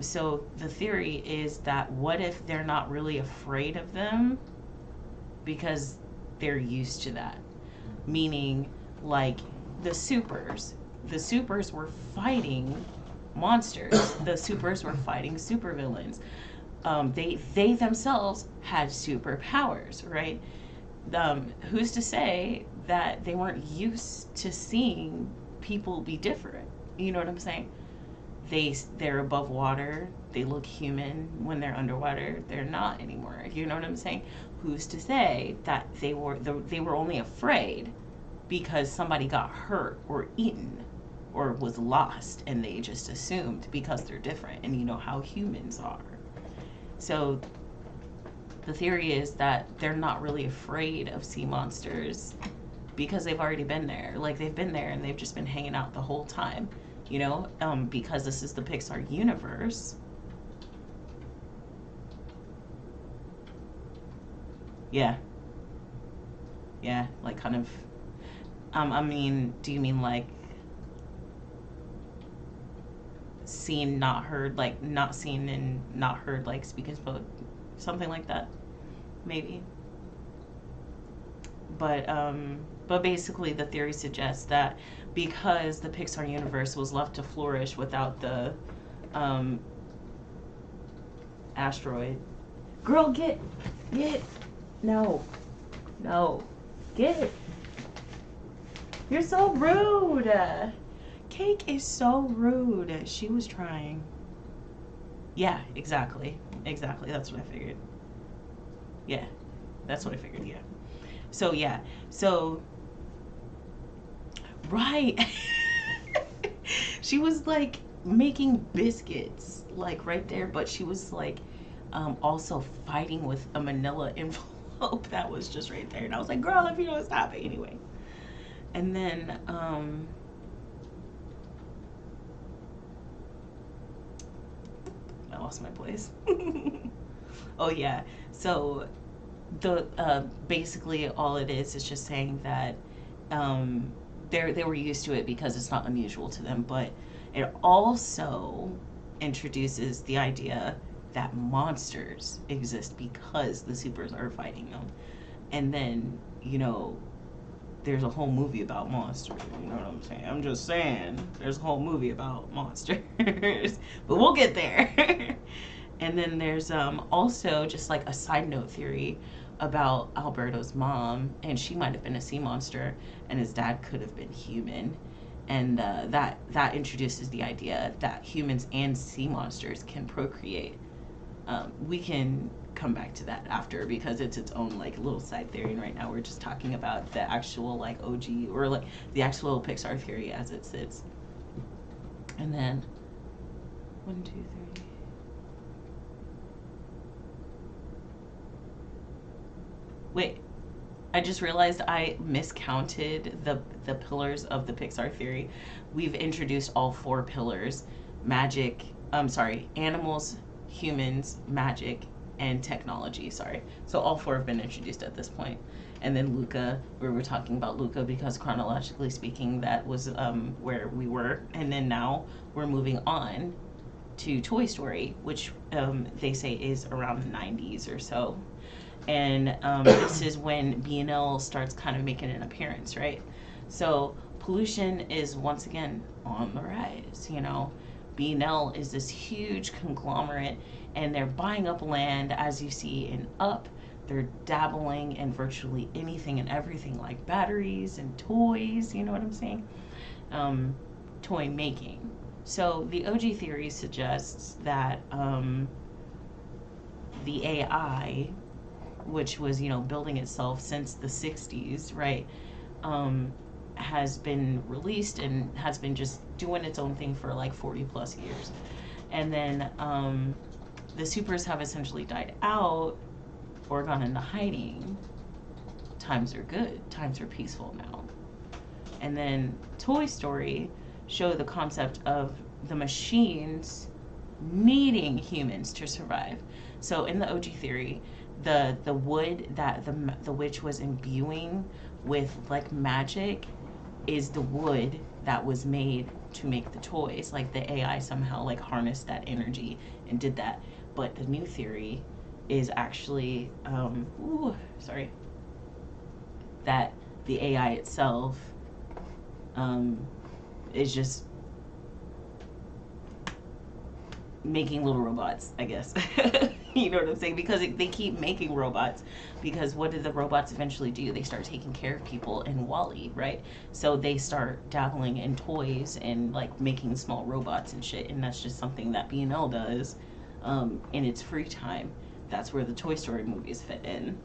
so the theory is that what if they're not really afraid of them because they're used to that? Meaning, like, the supers were fighting monsters. The supers were fighting supervillains. They themselves had superpowers, right? Who's to say that they weren't used to seeing people be different? You know what I'm saying? They're above water. They look human. When they're underwater, they're not anymore. You know what I'm saying? Who's to say that they were only afraid because somebody got hurt or eaten or was lost, and they just assumed because they're different, and you know how humans are. So the theory is that they're not really afraid of sea monsters because they've already been there. Like they've been there and they've just been hanging out the whole time, you know, because this is the Pixar universe. Yeah. Yeah, like kind of, I mean, do you mean like seen, not heard, like not seen and not heard, like speak and spoke, something like that, maybe. but basically the theory suggests that because the Pixar universe was left to flourish without the asteroid. Girl, get, no, get. You're so rude. Cake is so rude. She was trying. Yeah, exactly. That's what I figured. Yeah, that's what I figured. Yeah. So yeah. So. Right. She was like making biscuits, like right there, but she was like also fighting with a manila envelope that was just right there. And I was like, girl, if you don't stop it. Anyway. And then, I lost my place. Oh yeah. So the basically all it is just saying that they were used to it because it's not unusual to them, but it also introduces the idea that monsters exist because the supers are fighting them. And then, there's a whole movie about monsters. You know what I'm saying? I'm just saying, there's a whole movie about monsters. But we'll get there. And then there's also just like a side note theory about Alberto's mom, and she might have been a sea monster, and his dad could have been human. And that introduces the idea that humans and sea monsters can procreate. We can come back to that after because it's its own like little side theory, and right now we're just talking about the actual like OG or like the actual Pixar theory as it sits. And then 1, 2, 3. Wait, I just realized I miscounted the pillars of the Pixar theory. We've introduced all 4 pillars: magic, animals, humans, magic, and technology. Sorry. So all 4 have been introduced at this point. And then Luca, we were talking about Luca because chronologically speaking, that was where we were. And then now we're moving on to Toy Story, which they say is around the 90s or so. And this is when B&L starts kind of making an appearance, right? So pollution is once again on the rise, B&L is this huge conglomerate, and they're buying up land, as you see in Up. They're dabbling in virtually anything and everything, like batteries and toys, you know what I'm saying? Toy making. So the OG theory suggests that the AI, which was, building itself since the 60s, right, has been released and has been just doing its own thing for like 40 plus years. And then the supers have essentially died out or gone into hiding. Times are good. Times are peaceful now. And then Toy Story show the concept of the machines needing humans to survive. So in the OG theory, the wood that the witch was imbuing with like magic is the wood that was made to make the toys. Like the AI somehow like harnessed that energy and did that. But the new theory is actually that the AI itself is just making little robots, I guess. You know what I'm saying? Because they keep making robots. Because what did the robots eventually do? They start taking care of people in WALL-E, right? So they start dabbling in toys and like making small robots and shit. And that's just something that B&L does in its free time. That's where the Toy Story movies fit in.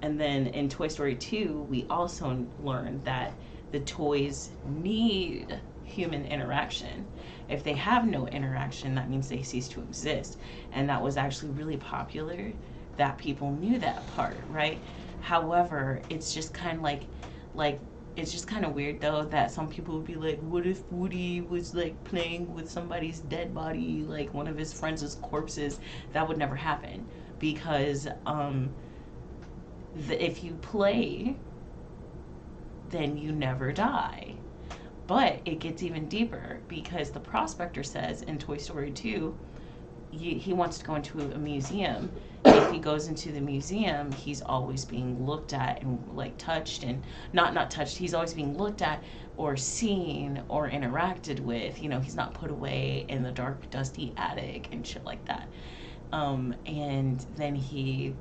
And then in Toy Story 2, we also learned that the toys need human interaction. If they have no interaction, that means they cease to exist. And that was actually really popular, that people knew that part, right? However, it's just kind of like it's just kind of weird though that some people would be like, what if Woody was like playing with somebody's dead body, like one of his friends' corpses? That would never happen because if you play, then you never die. But it gets even deeper because the prospector says in Toy Story 2, he wants to go into a museum. If he goes into the museum, he's always being looked at and like touched, and not touched. He's always being looked at or seen or interacted with. You know, he's not put away in the dark, dusty attic and shit like that. And then he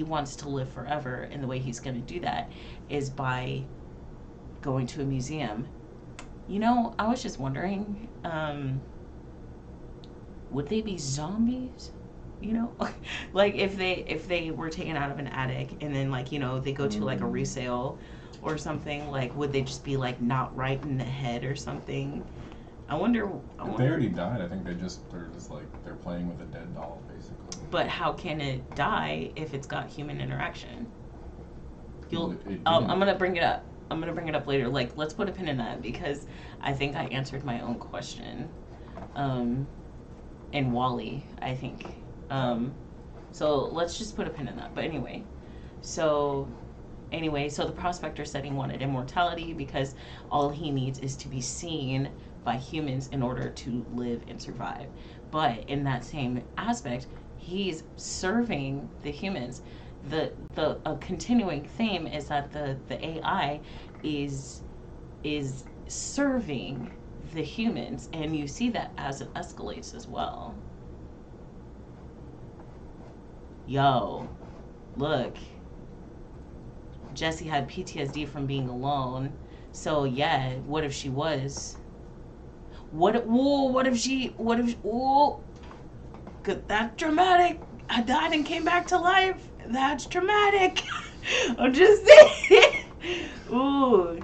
wants to live forever, and the way he's going to do that is by going to a museum. You know, I was just wondering, would they be zombies? You know, like if they were taken out of an attic and then like, you know, they go to like a resale or something, like would they just be like not right in the head or something? I wonder. If they already died, I think they're just like they're playing with a dead doll basically. But how can it die if it's got human interaction? I'm gonna bring it up. I'm gonna bring it up later. Like, let's put a pin in that because I think I answered my own question. In WALL-E, I think. So let's just put a pin in that. But anyway, so the prospector said he wanted immortality because all he needs is to be seen by humans in order to live and survive. But in that same aspect, he's serving the humans. The continuing theme is that the AI is serving the humans, and you see that as it escalates as well. Yo, look, Jessie had PTSD from being alone, so yeah, what if she was? What if that's dramatic. I died and came back to life. That's dramatic. I'm just saying. Ooh.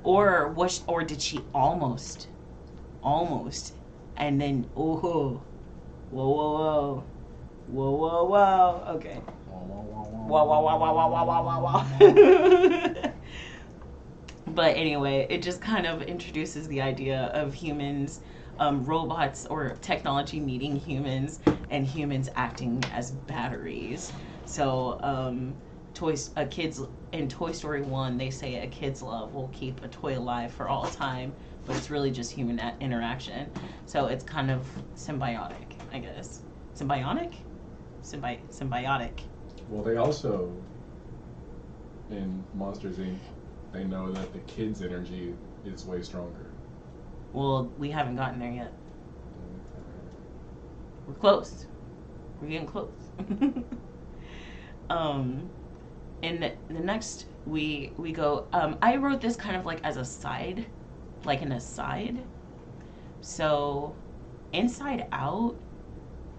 Or did she almost, and then whoa. Okay. Wow. But anyway, it just kind of introduces the idea of humans, robots or technology meeting humans, and humans acting as batteries. So, kids in Toy Story 1, they say a kid's love will keep a toy alive for all time, but it's really just human interaction. So it's kind of symbiotic, I guess. Symbiotic. Well, they also, in Monsters Inc., they know that the kids' energy is way stronger. Well, we haven't gotten there yet. We're close. We're getting close. In the next, we go, I wrote this kind of like as a side, like an aside. So, Inside Out,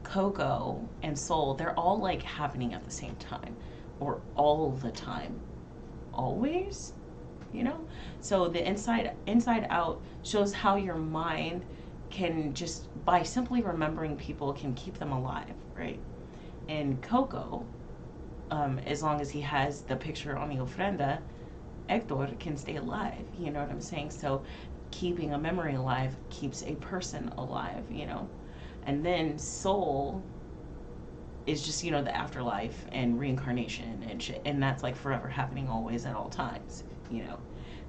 Coco, and Soul, they're all like happening at the same time, or all the time, always, you know. So the Inside Out shows how your mind can just by simply remembering people can keep them alive, right? And Coco, as long as he has the picture on the ofrenda, Hector can stay alive. You know what I'm saying? So keeping a memory alive keeps a person alive, you know. And then Soul is just, you know, the afterlife and reincarnation and shit. And that's like forever happening always at all times, you know.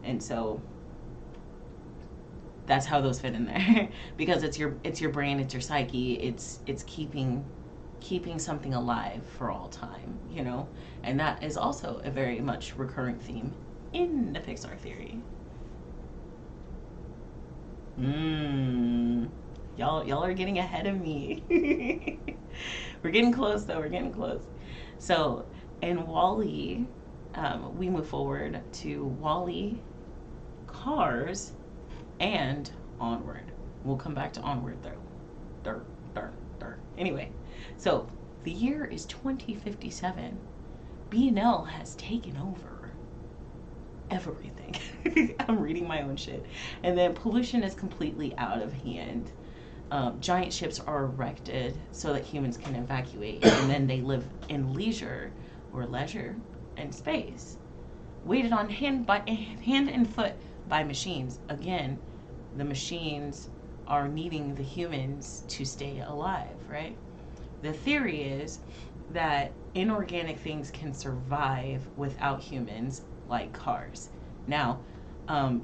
And so that's how those fit in there. Because it's your brain, it's your psyche, it's keeping something alive for all time, you know. And that is also a very much recurring theme in the Pixar theory. Y'all are getting ahead of me. We're getting close though, we're getting close. So in WALL-E, we move forward to WALL-E, Cars, and Onward. We'll come back to Onward though. Anyway, so the year is 2057. B&L has taken over everything. I'm reading my own shit. And then pollution is completely out of hand. Giant ships are erected so that humans can evacuate, and then they live in leisure in space, weighted on hand and foot by machines. Again, the machines are needing the humans to stay alive, right? The theory is that inorganic things can survive without humans, like cars. Now,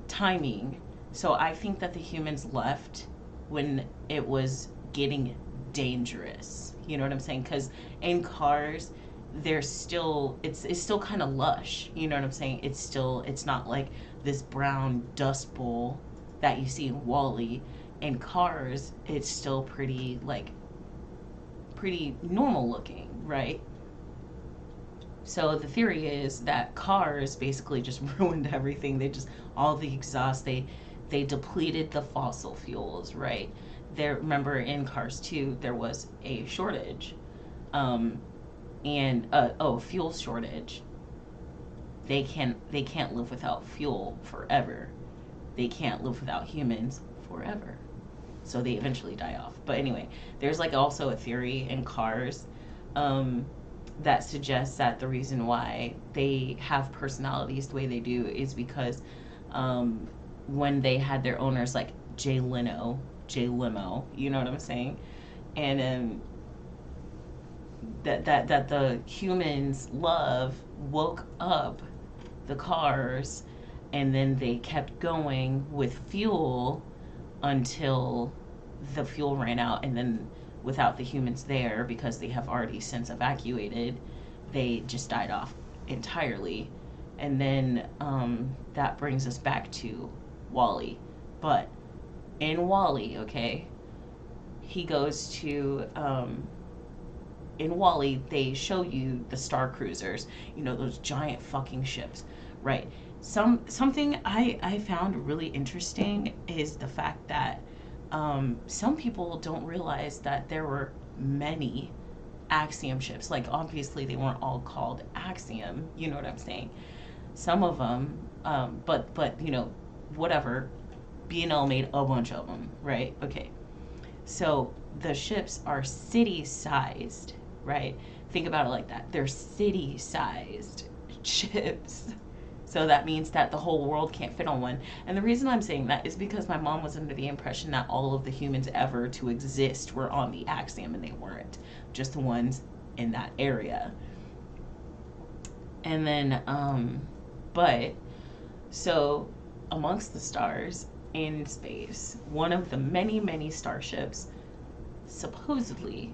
timing. So I think that the humans left when it was getting dangerous. You know what I'm saying? Because in cars, there's still it's still kind of lush. You know what I'm saying? It's not like this brown dust bowl that you see in Wall-E. In cars, it's still pretty normal looking, right? So the theory is that cars basically just ruined everything. They just all the exhaust, they depleted the fossil fuels, right? There, remember in Cars 2 there was a shortage, and fuel shortage. They can't live without fuel forever. They can't live without humans forever. So they eventually die off. But anyway, there's like also a theory in Cars that suggests that the reason why they have personalities the way they do is because when they had their owners like Jay Leno, you know what I'm saying? And that the humans' love woke up the cars, and then they kept going with fuel until the fuel ran out, and then without the humans there, because they have already since evacuated, they just died off entirely. And then that brings us back to Wall-E. But in Wall-E, okay, he goes to in Wall-E, they show you the Star Cruisers, you know, those giant fucking ships, right? Something I found really interesting is the fact that some people don't realize that there were many Axiom ships. Like, obviously they weren't all called Axiom, you know what I'm saying? Some of them, but you know, whatever, B&L made a bunch of them, right? Okay, so the ships are city-sized, right? Think about it like that. They're city-sized ships. So that means that the whole world can't fit on one. And the reason I'm saying that is because my mom was under the impression that all of the humans ever to exist were on the Axiom, and they weren't. Just the ones in that area. And then, but, so amongst the stars in space, one of the many, many starships supposedly,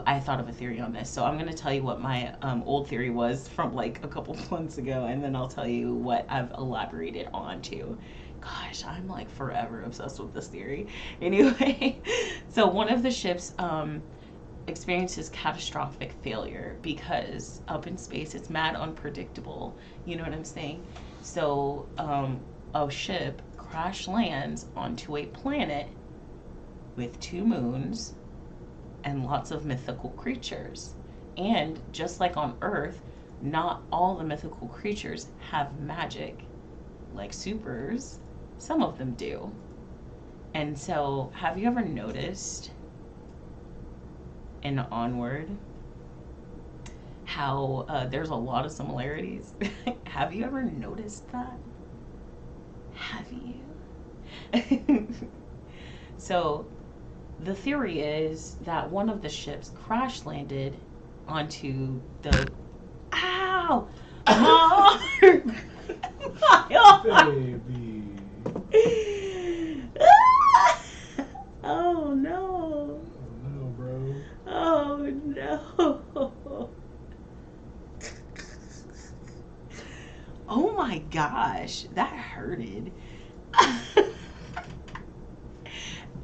I thought of a theory on this. So I'm going to tell you what my old theory was from like a couple months ago, and then I'll tell you what I've elaborated on too. Gosh, I'm like forever obsessed with this theory. Anyway, so one of the ships experiences catastrophic failure because up in space it's mad unpredictable. You know what I'm saying? So a ship crash lands onto a planet with 2 moons and lots of mythical creatures. And just like on Earth, not all the mythical creatures have magic like supers. Some of them do. And so, have you ever noticed in Onward how there's a lot of similarities? Have you ever noticed that? Have you? So, the theory is that one of the ships crash landed onto the... Ow! Baby. Oh no. Oh no, bro. Oh no. Oh my gosh, that hurted.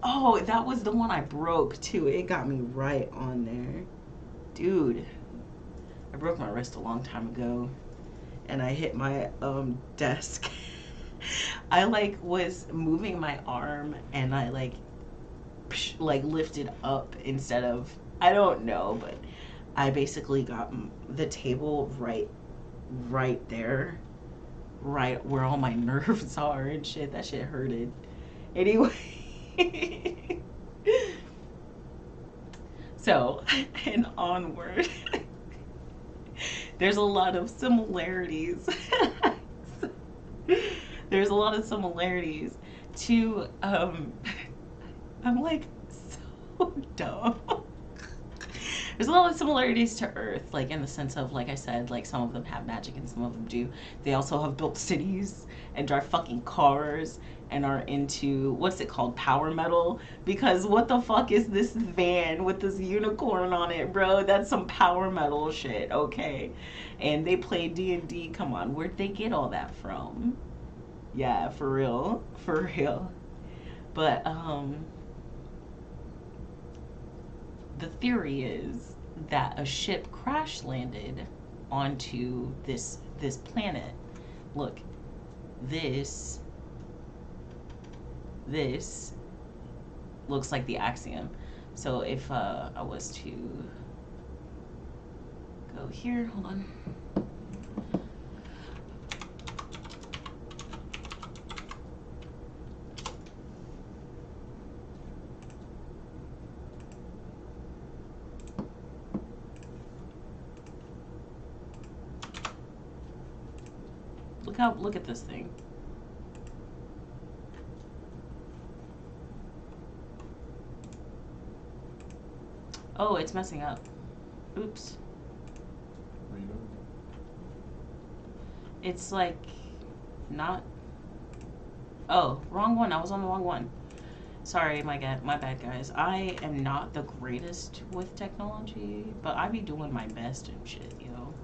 Oh, that was the one I broke too. It got me right on there. Dude, I broke my wrist a long time ago, and I hit my desk. I like was moving my arm, and I like lifted up instead of, I don't know, but I basically got the table right there, right where all my nerves are and shit. That shit hurted. Anyway. So, and Onward, there's a lot of similarities. There's a lot of similarities to, I'm like so dumb. There's a lot of similarities to Earth, like in the sense of, like I said, like some of them have magic and some of them do. They also have built cities and drive fucking cars and are into, what's it called, power metal. Because what the fuck is this van with this unicorn on it, bro? That's some power metal shit, okay? And they play D&D. Come on, where'd they get all that from? Yeah, for real, for real. But the theory is that a ship crash landed onto this planet. Look, this looks like the axiom. So if I was to go here, hold on. Look at this thing. Oh, it's messing up. Oops. What are you doing? It's like not. Oh, wrong one. I was on the wrong one. Sorry, my bad, guys. I am not the greatest with technology, but I be doing my best and shit, yo.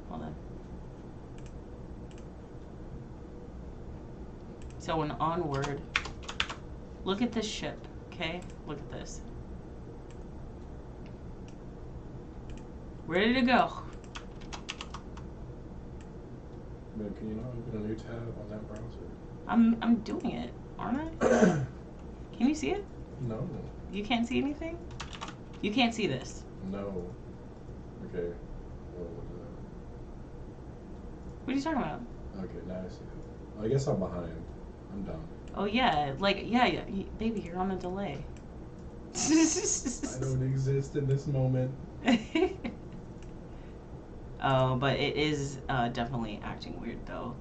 Hold on. So in Onward, look at this ship, okay? Look at this. Ready to go. Man, can you not open a new tab on that browser? I'm doing it, aren't I? Can you see it? No. You can't see anything? You can't see this. No. Okay. Well, what is that? What are you talking about? Okay, now I see it. I guess I'm behind. I'm done. Oh yeah, like yeah, baby, you're on a delay. I don't exist in this moment. Oh, but it is definitely acting weird though.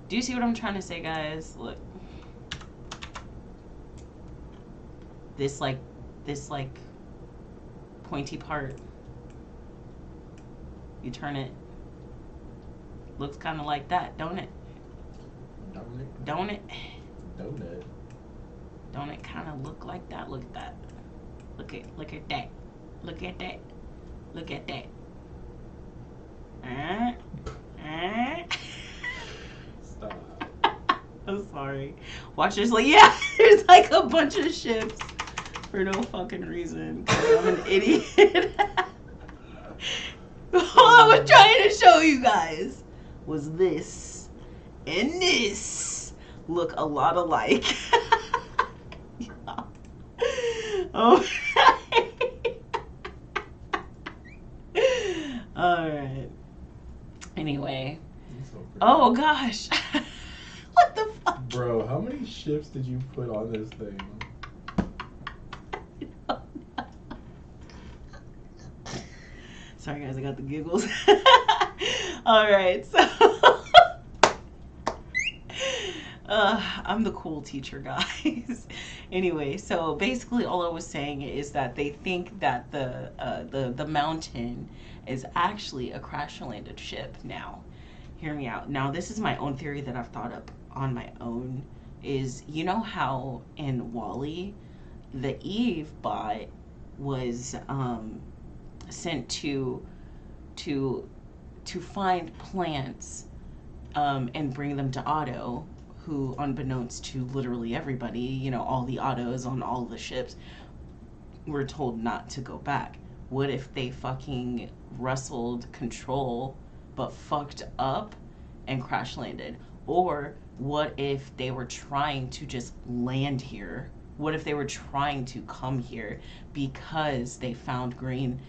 Do you see what I'm trying to say, guys? Look. This like pointy part. You turn it. Looks kind of like that, don't it? Don't it? Don't it? Don't it? Don't it kind of look like that? Look at that. Look at that. Look at that. Look at that. Stop. I'm sorry. Watch this. Like, yeah, there's like a bunch of ships for no fucking reason. 'Cause I'm an idiot. All I was trying to show you guys was this and this look a lot alike. Oh. All right. Anyway. So Oh gosh. What the fuck? Bro, how many ships did you put on this thing? Sorry guys, I got the giggles. All right, so I'm the cool teacher, guys. Anyway, so basically all I was saying is that they think that the mountain is actually a crash landed ship. Now, hear me out. Now, this is my own theory that I've thought up on my own. Is, you know how in WALL-E, the Eve bot was sent to find plants and bring them to Otto, who, unbeknownst to literally everybody, you know, all the Ottos on all the ships, were told not to go back. What if they fucking wrestled Control but fucked up and crash landed? Or what if they were trying to just land here? What if they were trying to come here because they found green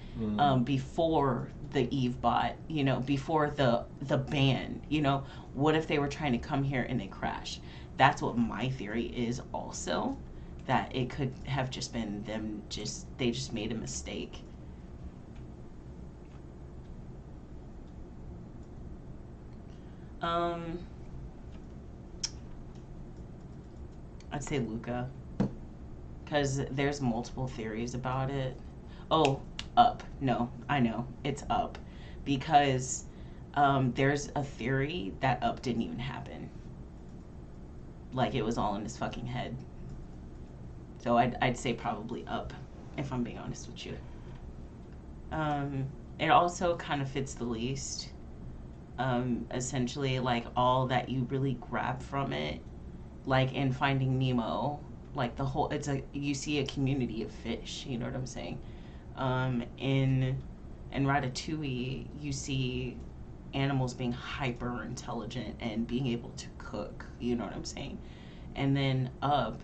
before the Eve bot, you know, before the ban, you know? What if they were trying to come here and they crash? That's what my theory is also, that it could have just been them they just made a mistake. I'd say Luca. because there's multiple theories about it. Oh, up. No, I know. It's up. Because there's a theory that up didn't even happen. Like, it was all in his fucking head. So I'd say probably up, if I'm being honest with you. It also kind of fits the least. Essentially, like, all that you really grab from it, like in Finding Nemo, like the whole, you see a community of fish, you know what I'm saying? In Ratatouille, you see animals being hyper intelligent and being able to cook, you know what I'm saying? And then Up,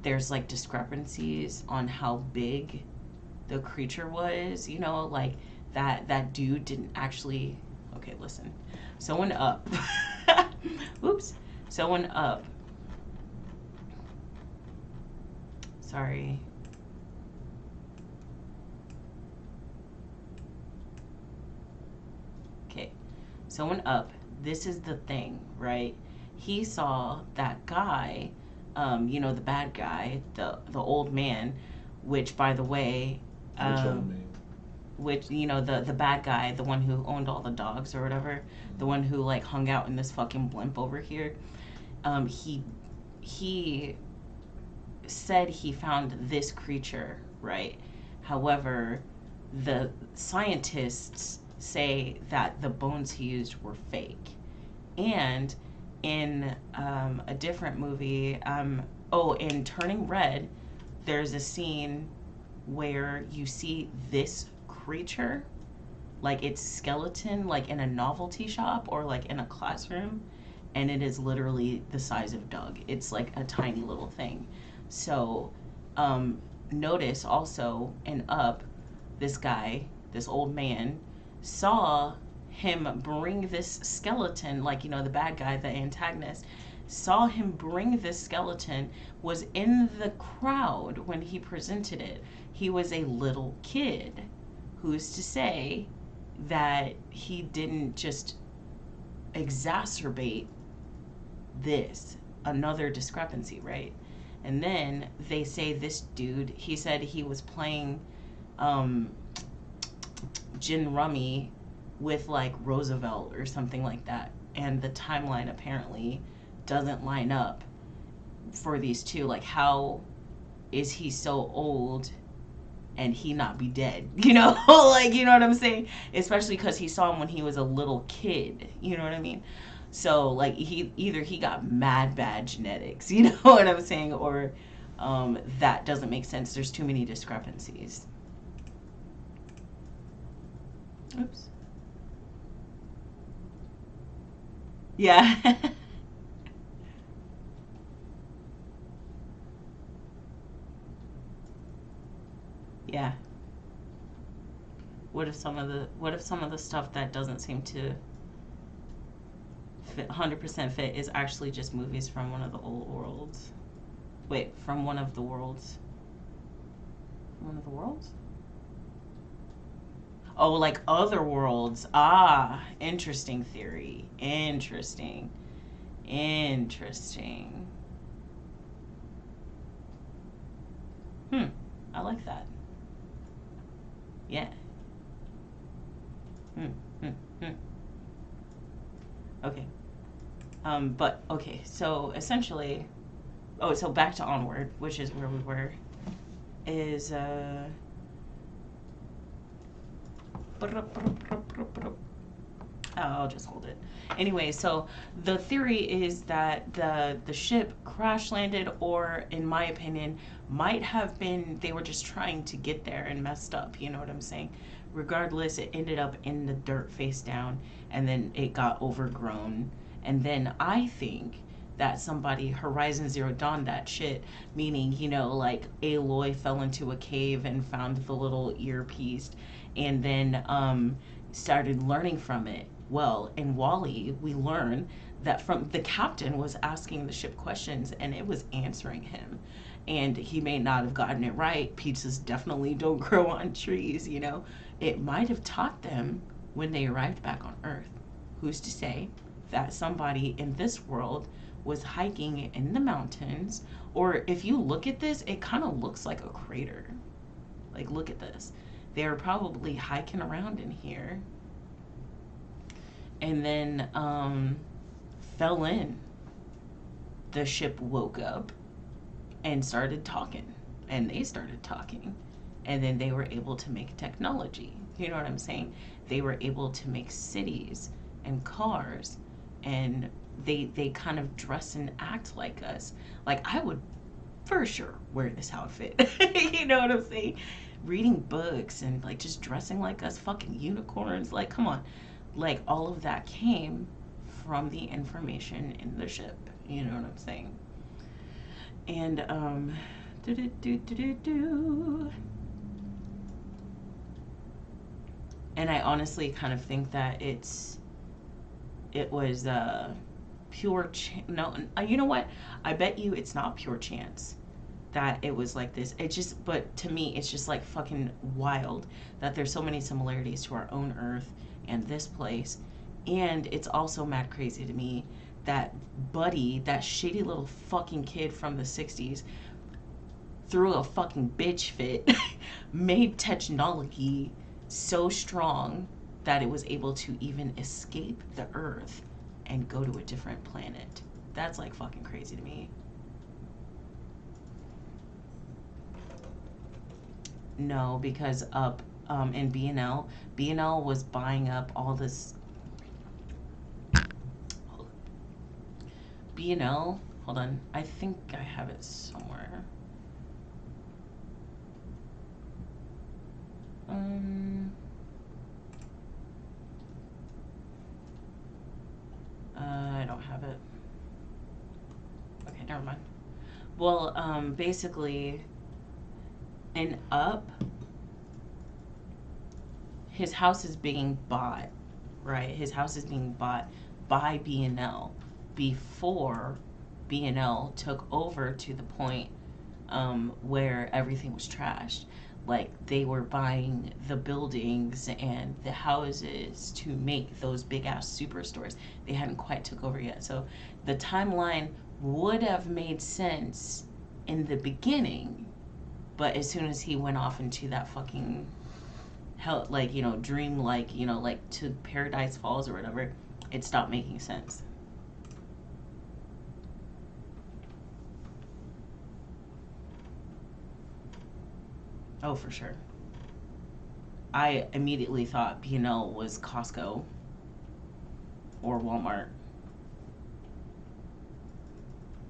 there's like discrepancies on how big the creature was, you know, like that dude didn't actually. Okay, listen. So when Up, oops. So when Up, sorry. Okay, so when Up, this is the thing, right? He saw that guy, you know, the bad guy, the old man, which, by the way, Which old man? which, you know, the bad guy, the one who owned all the dogs or whatever, the one who like hung out in this fucking blimp over here, he said he found this creature, right? However, the scientists say that the bones he used were fake. And in a different movie, in Turning Red, there's a scene where you see this creature, like its skeleton, like in a novelty shop or like in a classroom, and it is literally the size of Doug. It's like a tiny little thing. So notice also in Up, this guy, this old man, saw him bring this skeleton, like, you know, the bad guy, the antagonist, saw him bring this skeleton, was in the crowd when he presented it. He was a little kid. Who's to say that he didn't just exacerbate this? Another discrepancy, right? And then they say this dude, he said he was playing gin rummy with like Roosevelt or something like that, and the timeline apparently doesn't line up for these two. Like, how is he so old and he not be dead, you know? Like, you know what I'm saying? Especially because he saw him when he was a little kid, you know what I mean? So like, he got mad bad genetics, you know what I'm saying? Or that doesn't make sense. There's too many discrepancies. Oops. Yeah. Yeah. What if some of the stuff that doesn't seem to fit 100% fit is actually just movies from one of the old worlds? Wait, from one of the worlds? One of the worlds? Oh, like other worlds. Ah, interesting theory. Interesting. I like that. Yeah. Okay. But okay, so essentially, so back to Onward, which is where we were, is I'll just hold it. Anyway, so the theory is that the ship crash landed, or in my opinion, might have been they were just trying to get there and messed up, you know what I'm saying? Regardless, it ended up in the dirt face down, and then it got overgrown. And then I think that somebody Horizon Zero Dawn that shit, meaning, you know, like Aloy fell into a cave and found the little earpiece, and then started learning from it. Well, in Wall-E, we learn that from the captain was asking the ship questions and it was answering him. And he may not have gotten it right. Pizzas definitely don't grow on trees, you know. It might have taught them when they arrived back on Earth. Who's to say? that somebody in this world was hiking in the mountains. Or if you look at this, it kind of looks like a crater. Like, look at this. They're probably hiking around in here and then fell in. The ship woke up and started talking, and they started talking, and then they were able to make technology. You know what I'm saying? They were able to make cities and cars, and they kind of dress and act like us. Like, I would for sure wear this outfit. You know what I'm saying? Reading books and like just dressing like us, fucking unicorns. Like, come on. Like, all of that came from the information in the ship. You know what I'm saying? And and I honestly kind of think that it was pure no, you know what? I bet you it's not pure chance that it was like this. It just, but to me, it's just like fucking wild that there's so many similarities to our own Earth and this place. And it's also mad crazy to me that Buddy, that shitty little fucking kid from the 60s, threw a fucking bitch fit, made technology so strong that it was able to even escape the Earth and go to a different planet. That's like fucking crazy to me. No, because up in B&L was buying up all this. B&L, hold on, I think I have it somewhere. I don't have it. Okay, never mind. Well, basically, in Up, his house is being bought, right? His house is being bought by B&L before B&L took over to the point where everything was trashed. Like, they were buying the buildings and the houses to make those big ass superstores. They hadn't quite took over yet. So the timeline would have made sense in the beginning, but as soon as he went off into that fucking hell, like, you know, dream, like, you know, like to Paradise Falls or whatever, it stopped making sense. Oh, for sure. I immediately thought B&L was Costco or Walmart.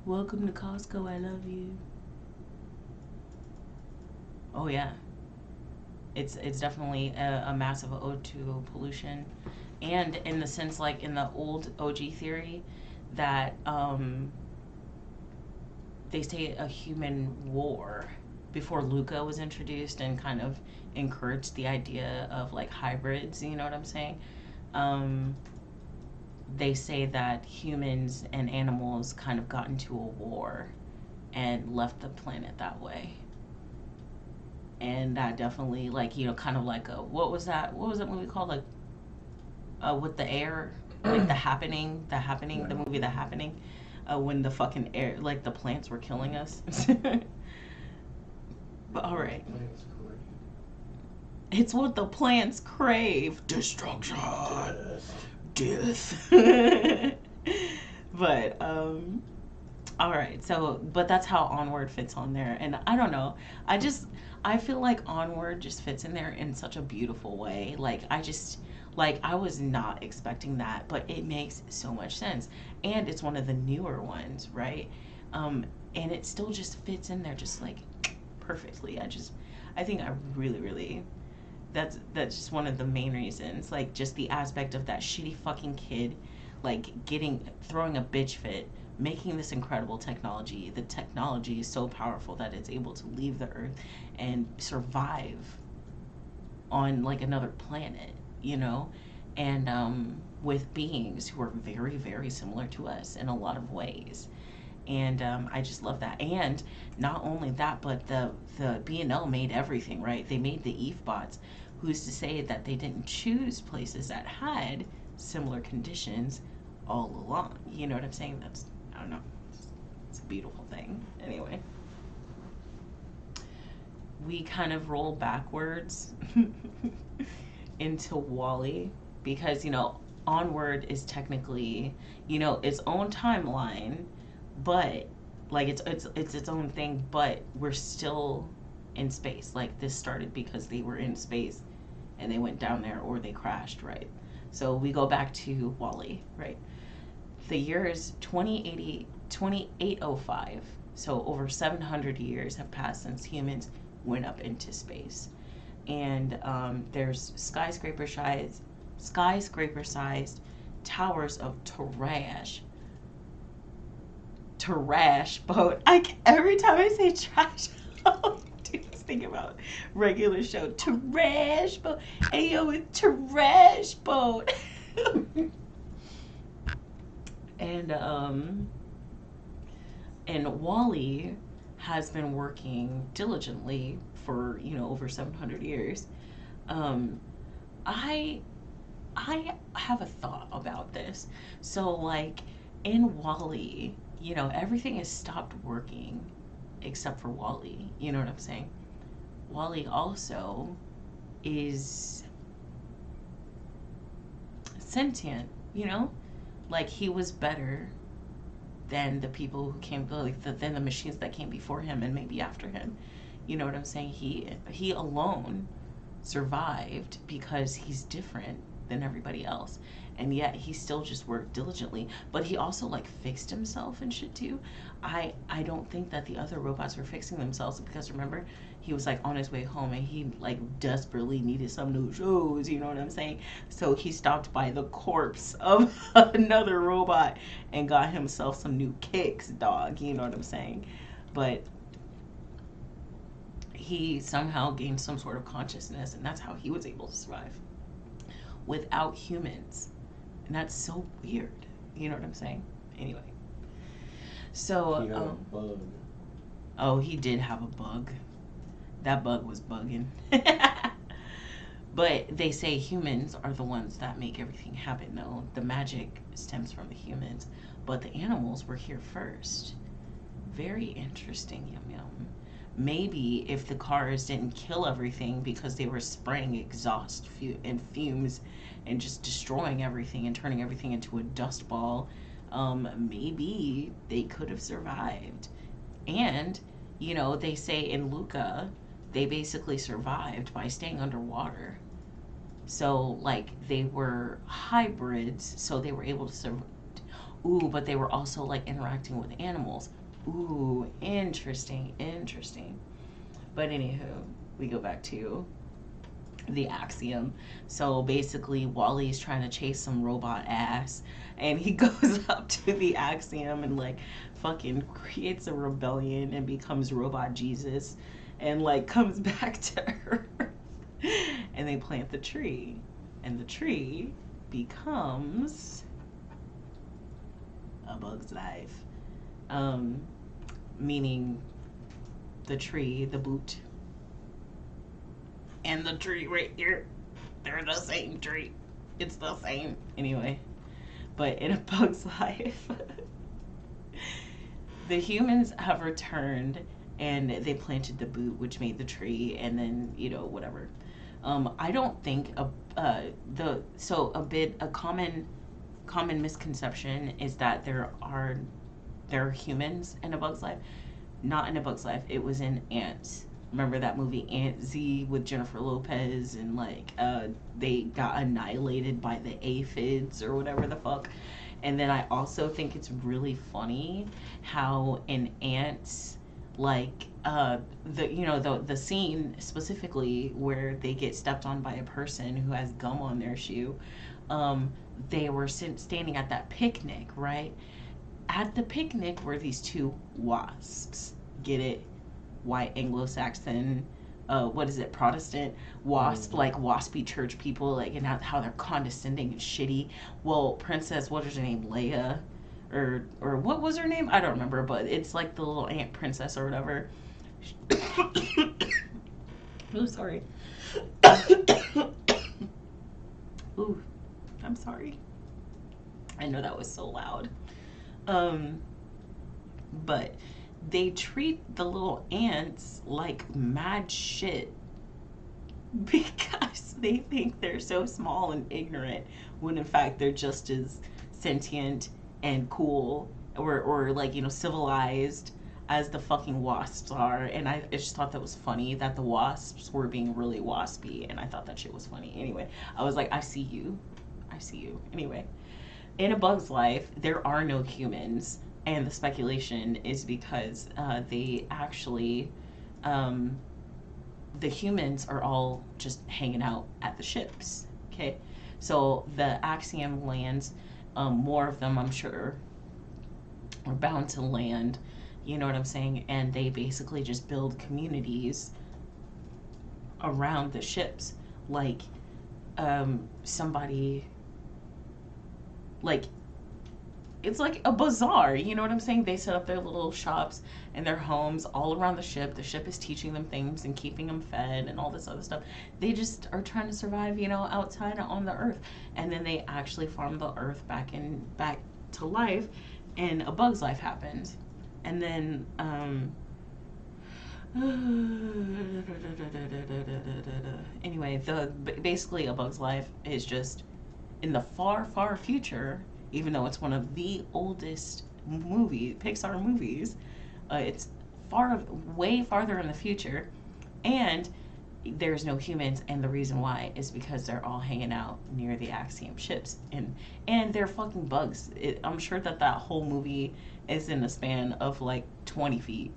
Welcome to Costco, I love you. Oh yeah. It's definitely a massive ode to pollution. And in the sense, like in the old OG theory, that they say a human war before Luca was introduced and kind of encouraged the idea of like hybrids, you know what I'm saying? They say that humans and animals kind of got into a war and left the planet that way. And that definitely, like, you know, kind of like what was that movie called, like with the air, like the movie The Happening, when the fucking air, like the plants were killing us. But all right, it's what the plants crave: destruction, death. But all right, so but that's how Onward fits on there. And I don't know, I feel like Onward just fits in there in such a beautiful way. Like, I was not expecting that, but it makes so much sense. And it's one of the newer ones, right? And it still just fits in there just like perfectly. I think I really, that's just one of the main reasons. Like, just the aspect of that shitty fucking kid, like throwing a bitch fit, making this incredible technology. The technology is so powerful that it's able to leave the Earth and survive on like another planet, you know, and with beings who are very, very similar to us in a lot of ways. And I just love that. And not only that, but the B&L made everything, right? They made the Eve bots. Who's to say that they didn't choose places that had similar conditions all along. You know what I'm saying? That's, I don't know. It's a beautiful thing. Anyway. We kind of roll backwards into Wall-E because, you know, Onward is technically, you know, its own timeline, but like it's its own thing, but we're still in space. Like this started because they were in space and they went down there or they crashed, right? So we go back to Wall-E, right? The year is 2805. So over 700 years have passed since humans went up into space. And there's skyscraper-sized towers of trash boat. Every time I say trash, I just think about regular show. Trash boat. Hey yo, it's trash boat. And Wall-E has been working diligently for, you know, over 700 years. I have a thought about this. So like in Wall-E, you know, everything has stopped working except for Wall-E. You know what I'm saying? Wall-E also is sentient, you know? Like he was better than the people who came, like than the machines that came before him and maybe after him. You know what I'm saying? He alone survived because he's different than everybody else, and yet he still just worked diligently. But he also like fixed himself and shit too. I don't think that the other robots were fixing themselves, because remember, he was like on his way home and he like desperately needed some new shoes, you know what I'm saying? So he stopped by the corpse of another robot and got himself some new kicks, dog, you know what I'm saying? But he somehow gained some sort of consciousness, and that's how he was able to survive without humans. And that's so weird, you know what I'm saying? Anyway, so he had a bug. Oh, he did have a bug. That bug was bugging. But they say humans are the ones that make everything happen. No, the magic stems from the humans, but the animals were here first. Very interesting, yum yum. Maybe if the cars didn't kill everything because they were spraying exhaust and fumes and just destroying everything and turning everything into a dust ball, maybe they could have survived. And, you know, they say in Luca, they basically survived by staying underwater. So, like, they were hybrids, so they were able to survive. Ooh, but they were also, like, interacting with animals. Ooh, interesting, interesting. But anywho, we go back to the axiom. So basically, Wall-E's trying to chase some robot ass, and he goes up to the axiom and like fucking creates a rebellion and becomes Robot Jesus, and like comes back to Earth, and they plant the tree, and the tree becomes A Bug's Life. Meaning the tree, the boot, and the tree right here, they're the same tree. It's the same. Anyway, but in A Bug's Life, the humans have returned and they planted the boot, which made the tree, and then, you know, whatever. I don't think a common misconception is that there are humans in A Bug's Life. Not in A Bug's Life. It was in Ants. Remember that movie Ant Z with Jennifer Lopez, and like they got annihilated by the aphids or whatever the fuck. And then I also think it's really funny how in Ants, like the scene specifically where they get stepped on by a person who has gum on their shoe. They were standing at that picnic, right? At the picnic were these two wasps. Get it? White Anglo-Saxon, what is it? Protestant wasp, like waspy church people, like, and how they're condescending and shitty. Well, Princess, what is her name? Leia, or what was her name? I don't remember, but it's like the little ant princess or whatever. Oh, sorry. Ooh, I'm sorry. I know that was so loud. But they treat the little ants like mad shit because they think they're so small and ignorant when in fact they're just as sentient and cool or like, you know, civilized as the fucking wasps are. And I just thought that was funny that the wasps were being really waspy, and I thought that shit was funny. Anyway, I was like, I see you. I see you. Anyway, in A Bug's Life, there are no humans, and the speculation is because they actually, the humans are all just hanging out at the ships. Okay, so the Axiom lands, more of them, I'm sure, are bound to land. You know what I'm saying? And they basically just build communities around the ships, like somebody, like, it's like a bazaar, you know what I'm saying? They set up their little shops and their homes all around the ship. The ship is teaching them things and keeping them fed and all this other stuff. They just are trying to survive, you know, outside on the earth. And then they actually farm the earth back to life, and A Bug's Life happens. And then anyway, basically A Bug's Life is just in the far, far future. Even though it's one of the oldest Pixar movies, it's way farther in the future, and there's no humans. And the reason why is because they're all hanging out near the Axiom ships, and they're fucking bugs. I'm sure that whole movie is in the span of like 20 feet,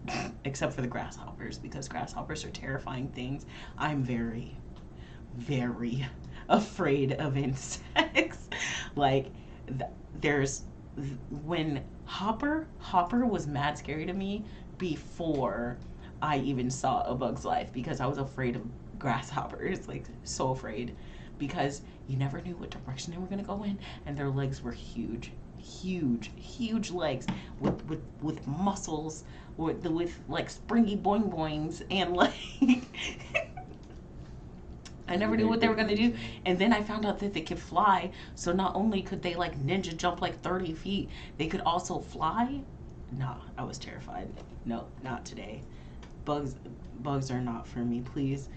except for the grasshoppers, because grasshoppers are terrifying things. I'm very, very afraid of insects. Like, there's when Hopper was mad scary to me before I even saw A Bug's Life, because I was afraid of grasshoppers, like so afraid, because you never knew what direction they were gonna go in, and their legs were huge legs with muscles, with like springy boing boings, and like I never knew what they were going to do. And then I found out that they could fly. So not only could they like ninja jump like 30 feet, they could also fly. Nah, I was terrified. No, not today. Bugs are not for me. Please.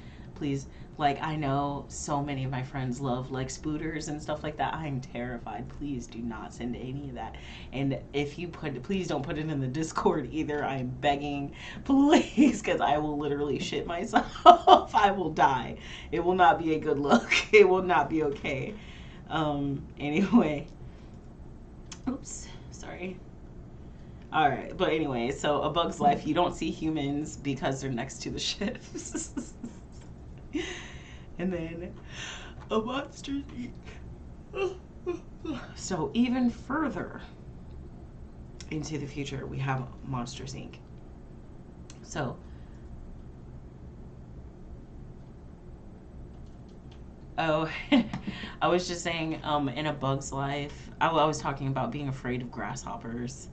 Like, I know so many of my friends love like spooters and stuff like that. I'm terrified. Please do not send any of that. And if you please don't put it in the Discord either. I'm begging, please, because I will literally shit myself. I will die. It will not be a good look. It will not be okay. Anyway. Oops. Sorry. All right. But anyway, so A Bug's Life, you don't see humans because they're next to the ships. And then A Monsters Inc. So even further into the future, we have Monsters Inc. So I was just saying, in A Bug's Life, I was talking about being afraid of grasshoppers.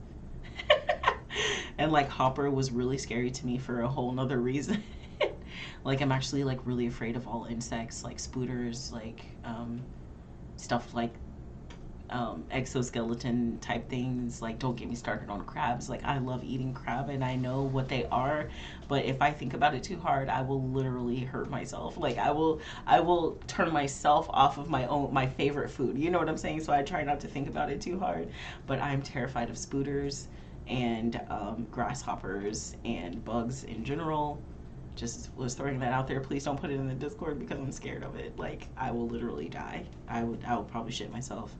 And like Hopper was really scary to me for a whole nother reason. Like, I'm actually like really afraid of all insects, like spooters, like stuff like exoskeleton type things. Like, don't get me started on crabs. Like, I love eating crab and I know what they are, but if I think about it too hard, I will literally hurt myself. Like, I will turn myself off of my favorite food. You know what I'm saying? So I try not to think about it too hard, but I'm terrified of spooters and grasshoppers and bugs in general. Just was throwing that out there. Please don't put it in the Discord because I'm scared of it. Like, I will literally die. I would probably shit myself.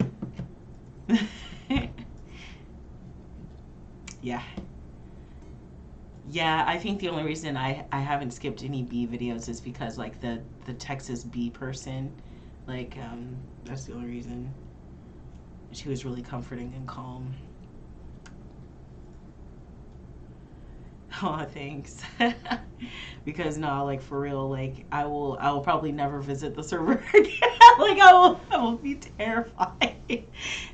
Yeah. Yeah, I think the only reason I haven't skipped any bee videos is because like the Texas bee person, like that's the only reason. She was really comforting and calm. Oh, thanks. Because no, like for real, like I will probably never visit the server again. Like I will be terrified.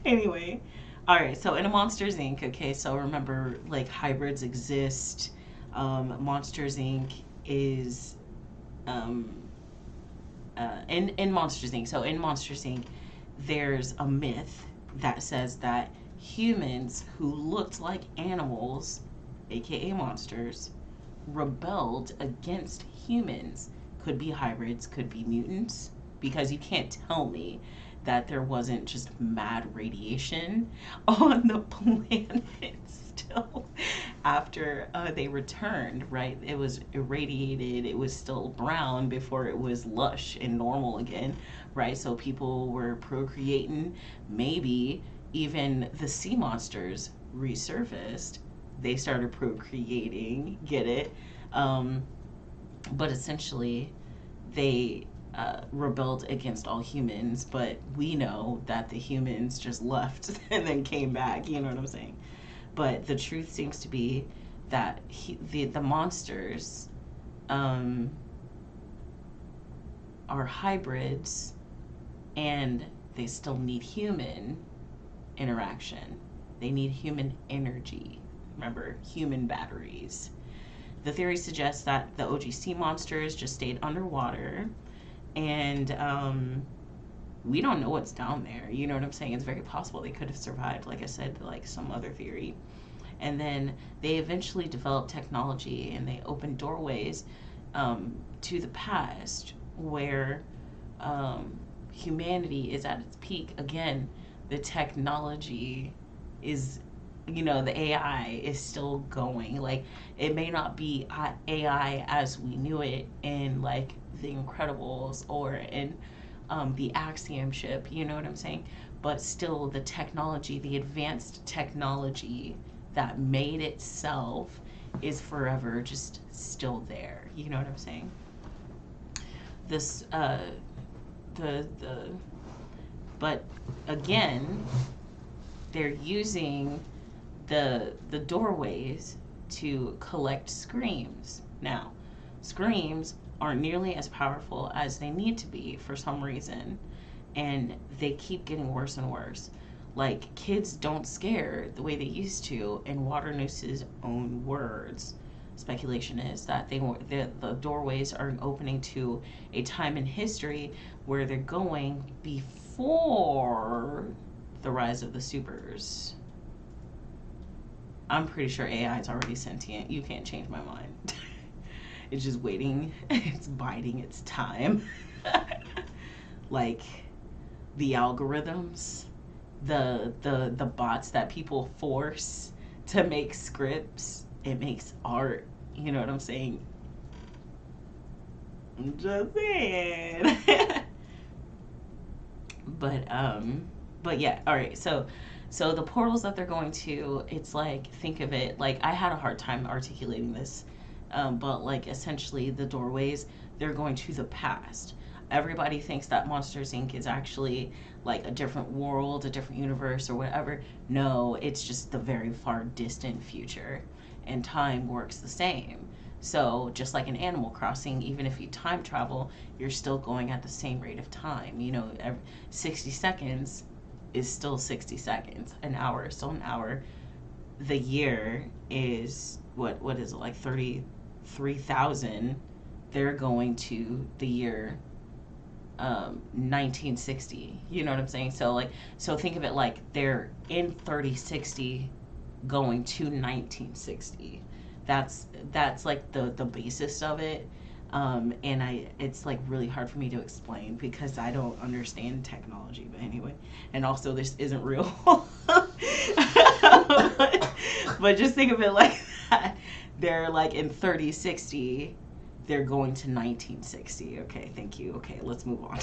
Anyway, all right. So in a Monsters Inc. Okay, so remember, like hybrids exist. Monsters Inc. is in Monsters Inc. So in Monsters Inc. there's a myth that says that humans who looked like animals, aka monsters, rebelled against humans. Could be hybrids, could be mutants, because you can't tell me that there wasn't just mad radiation on the planet still after they returned, right? It was irradiated, it was still brown before it was lush and normal again, right? So people were procreating. Maybe even the sea monsters resurfaced, they started procreating, get it? Um, but essentially, they rebelled against all humans, but we know that the humans just left and then came back, you know what I'm saying? But the truth seems to be that the monsters um, are hybrids, and they still need human interaction. They need human energy. Remember, human batteries. The theory suggests that the OGC monsters just stayed underwater, and we don't know what's down there. You know what I'm saying? It's very possible they could have survived, like I said, like some other theory. And then they eventually developed technology, and they opened doorways to the past where humanity is at its peak. Again, the technology is, the AI is still going. Like, it may not be AI as we knew it in, like, The Incredibles or in the Axiom ship, you know what I'm saying? But still, the technology, the advanced technology that made itself is forever just still there. You know what I'm saying? This, but again, they're using the doorways to collect screams. Now, screams aren't nearly as powerful as they need to be for some reason, and they keep getting worse and worse. Like, kids don't scare the way they used to, in Water Noose's own words. Speculation is that the doorways are opening to a time in history where they're going before the rise of the supers. I'm pretty sure AI is already sentient. You can't change my mind. It's just waiting. It's biding its time. Like, the algorithms, the bots that people force to make scripts, it makes art. You know what I'm saying? I'm just saying. But yeah, all right. So the portals that they're going to, it's like, think of it like, I had a hard time articulating this, but like, essentially the doorways, they're going to the past. Everybody thinks that Monsters Inc. is actually like a different world, a different universe, or whatever. No, it's just the very far distant future, and time works the same. So just like in Animal Crossing, even if you time travel, you're still going at the same rate of time. 60 seconds is still 60 seconds. An hour is still an hour. The year is, what is it, like 33,000. They're going to the year 1960. You know what I'm saying? So think of it like they're in 3060 going to 1960. That's like the basis of it. And it's like really hard for me to explain because I don't understand technology. But anyway, and also this isn't real. but just think of it like that. They're like in 3060. They're going to 1960. Okay, thank you. Okay, let's move on.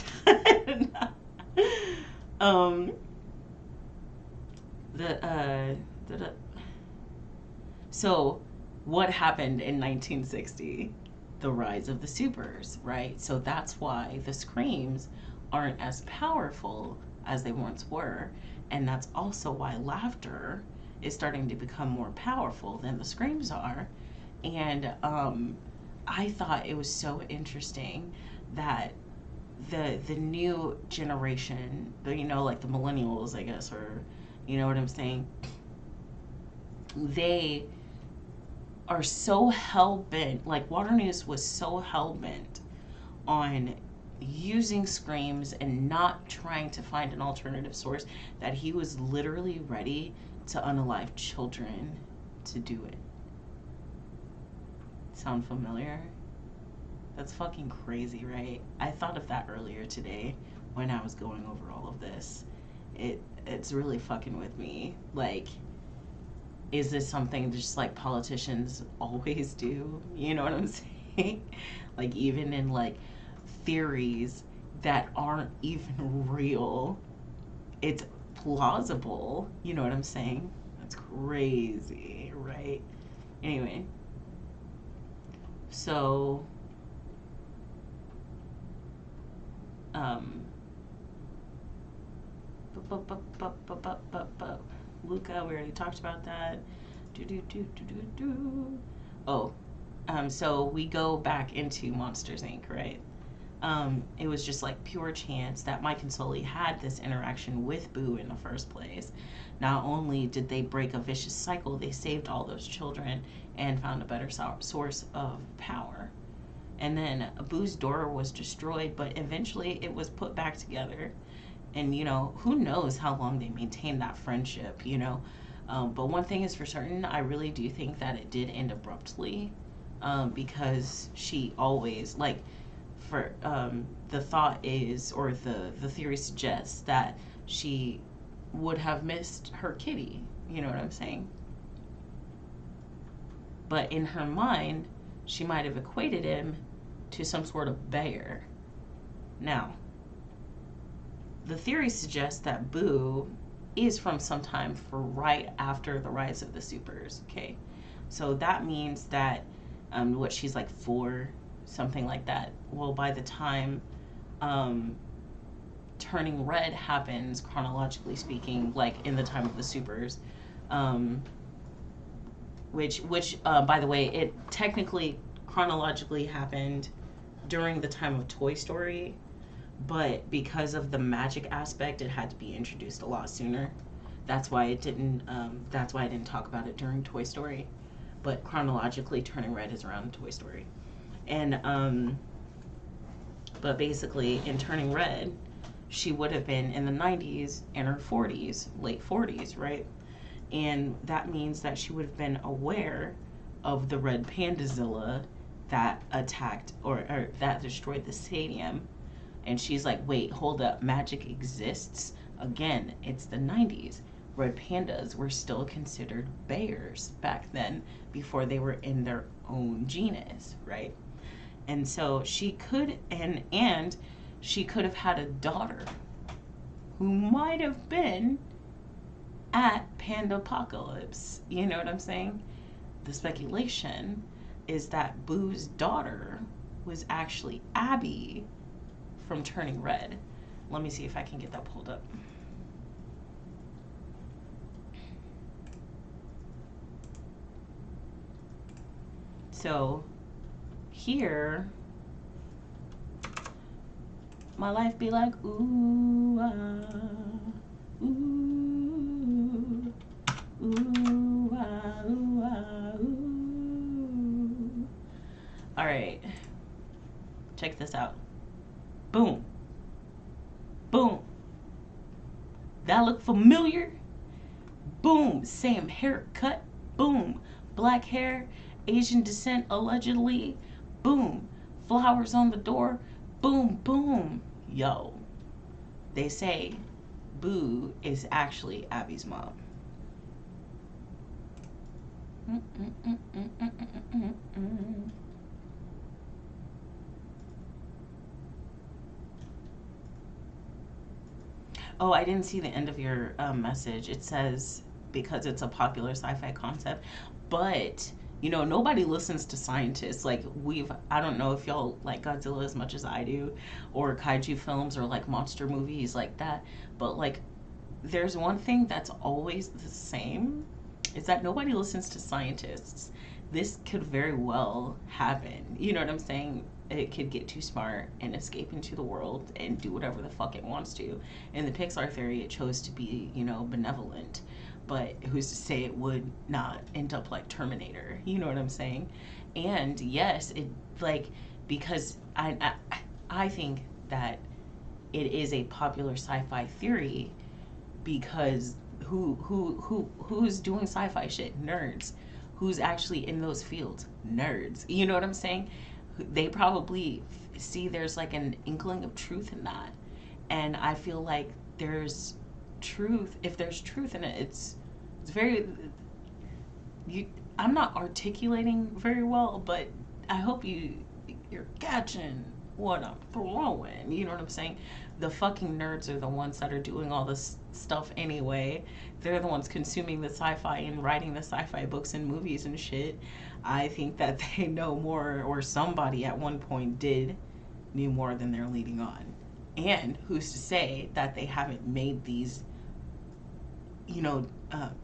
So what happened in 1960? The rise of the supers, right? So that's why the screams aren't as powerful as they once were. And that's also why laughter is starting to become more powerful than the screams are. And I thought it was so interesting that the new generation, like the millennials, I guess, or you know what I'm saying, they are so hell-bent, like Water News was so hell-bent on using screams and not trying to find an alternative source, that he was literally ready to unalive children to do it. Sound familiar? That's fucking crazy, right? I thought of that earlier today when I was going over all of this. It's really fucking with me. Like, is this something just like politicians always do? You know what I'm saying? Like, even in like theories that aren't even real, it's plausible. You know what I'm saying? That's crazy, right? Anyway, so Luca, we already talked about that. Oh, so we go back into Monsters Inc., right? It was just like pure chance that Mike and Sully had this interaction with Boo in the first place. Not only did they break a vicious cycle, they saved all those children and found a better source of power. And then Boo's door was destroyed, but eventually it was put back together. And, you know, who knows how long they maintained that friendship, you know? But one thing is for certain, I really do think that it did end abruptly, because she always, like, for the thought is, or the theory suggests that she would have missed her kitty, you know what I'm saying? But in her mind, she might have equated him to some sort of bear. Now, the theory suggests that Boo is from sometime for right after the rise of the supers, okay? So that means that, what, she's like 4, something like that. Well, by the time Turning Red happens, chronologically speaking, like in the time of the supers, which by the way, it technically chronologically happened during the time of Toy Story, but because of the magic aspect, it had to be introduced a lot sooner. That's why it didn't. That's why I didn't talk about it during Toy Story. But chronologically, Turning Red is around Toy Story, and but basically in Turning Red, she would have been in the 90s, in her 40s, late 40s, right? And that means that she would have been aware of the Red Pandazilla that attacked or that destroyed the stadium. And she's like, wait, hold up, magic exists? Again, it's the 90s. Red pandas were still considered bears back then, before they were in their own genus, right? And so she could, and she could have had a daughter who might have been at Pandapocalypse. You know what I'm saying? The speculation is that Boo's daughter was actually Abby from Turning Red. Let me see if I can get that pulled up. So here, my life be like, ooh, ooh, ooh, ooh. All right, check this out. Boom. Boom. That look familiar? Boom. Same haircut. Boom. Black hair. Asian descent allegedly. Boom. Flowers on the door. Boom. Boom. Yo. They say Boo is actually Abby's mom. Oh, I didn't see the end of your message. It says, because it's a popular sci-fi concept, but you know, nobody listens to scientists. Like, I don't know if y'all like Godzilla as much as I do, or kaiju films, or like monster movies like that, but like, there's one thing that's always the same, is that nobody listens to scientists. This could very well happen. You know what I'm saying? It could get too smart and escape into the world and do whatever the fuck it wants to. In the Pixar theory, it chose to be, you know, benevolent. But who's to say it would not end up like Terminator? You know what I'm saying? And yes, it, like, because I think that it is a popular sci-fi theory because who's doing sci-fi shit? Nerds. Who's actually in those fields? Nerds. You know what I'm saying? They probably see there's like an inkling of truth in that. And I feel like there's truth. If there's truth in it, it's very I'm not articulating very well, but I hope you're catching what I'm throwing. You know what I'm saying? The fucking nerds are the ones that are doing all this stuff anyway. They're the ones consuming the sci-fi and writing the sci-fi books and movies and shit. I think that they know more, or somebody at one point knew more than they're leading on. And who's to say that they haven't made these,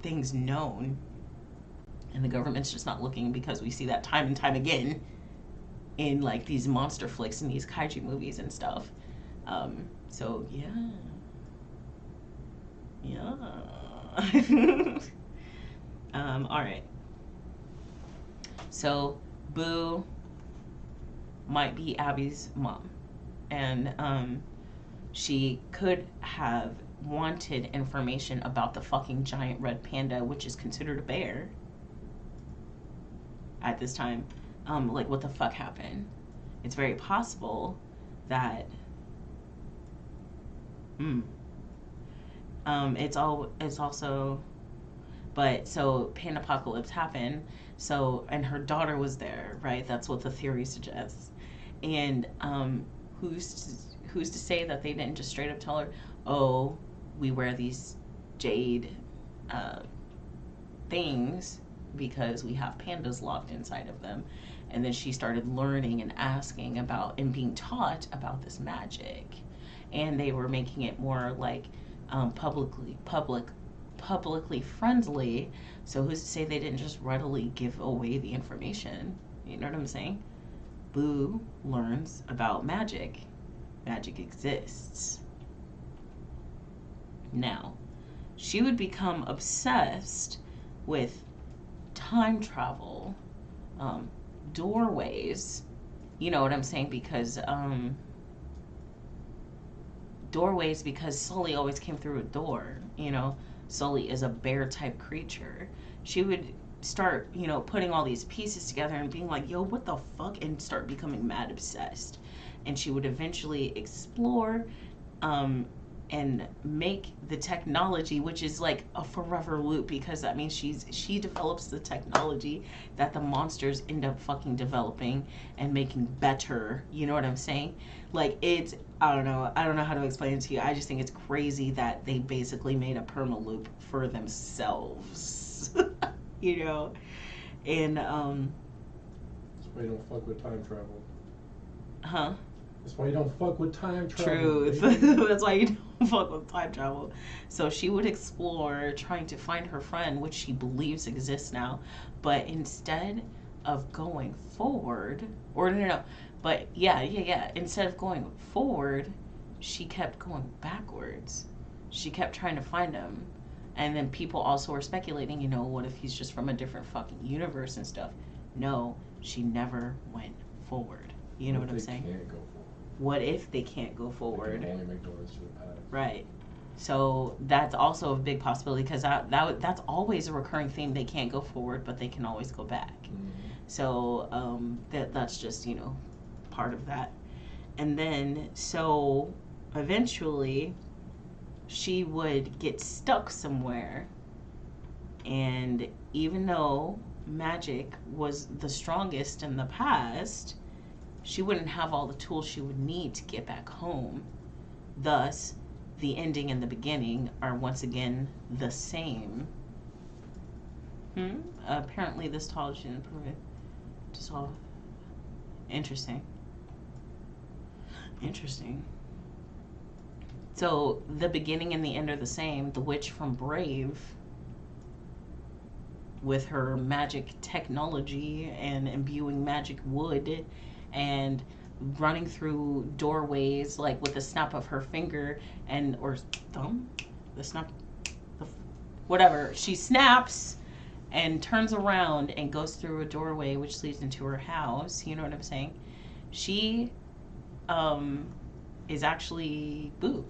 things known, and the government's just not looking, because we see that time and time again in like these monster flicks and these kaiju movies and stuff. So yeah. All right. So Boo might be Abby's mom, and she could have wanted information about the fucking giant red panda, which is considered a bear at this time. Like, what the fuck happened? It's very possible that it's also, but so Pandapocalypse happened, so, and her daughter was there, right? That's what the theory suggests. And who's to say that they didn't just straight up tell her, oh, we wear these jade things because we have pandas locked inside of them. And then she started learning and asking about and being taught about this magic, and they were making it more like publicly friendly. So who's to say they didn't just readily give away the information? You know what I'm saying? Boo learns about magic. Magic exists. Now, she would become obsessed with time travel, doorways. You know what I'm saying? Because doorways, because Sully always came through a door. Sully is a bear type creature. She would start, putting all these pieces together and being like, yo, what the fuck? And start becoming mad obsessed. And she would eventually explore and make the technology, which is like a forever loop, because that means she develops the technology that the monsters end up fucking developing and making better. You know what I'm saying? Like, it's, I don't know how to explain it to you. I just think it's crazy that they basically made a perma loop for themselves. And that's why you don't fuck with time travel. Huh? That's why you don't fuck with time travel. Truth. That's why you don't fuck with time travel. So she would explore trying to find her friend, which she believes exists now. But instead of going forward, or no. But yeah. Instead of going forward, she kept going backwards. She kept trying to find him. And then people also were speculating, what if he's just from a different fucking universe and stuff? No, she never went forward. You know what I'm saying? Can't go forward. What if they can't go forward? They can only make doors to the past. Right. So that's also a big possibility, because that's always a recurring theme. They can't go forward, but they can always go back. Mm-hmm. So that's just, part of that. And then, so eventually she would get stuck somewhere. And even though magic was the strongest in the past, she wouldn't have all the tools she would need to get back home. Thus, the ending and the beginning are once again the same. Apparently this college didn't prove it. Just all interesting. So the beginning and the end are the same. The witch from Brave, with her magic technology and imbuing magic wood and running through doorways, like with the snap of her finger or thumb, whatever. She snaps and turns around and goes through a doorway which leads into her house. You know what I'm saying? She is actually Boo.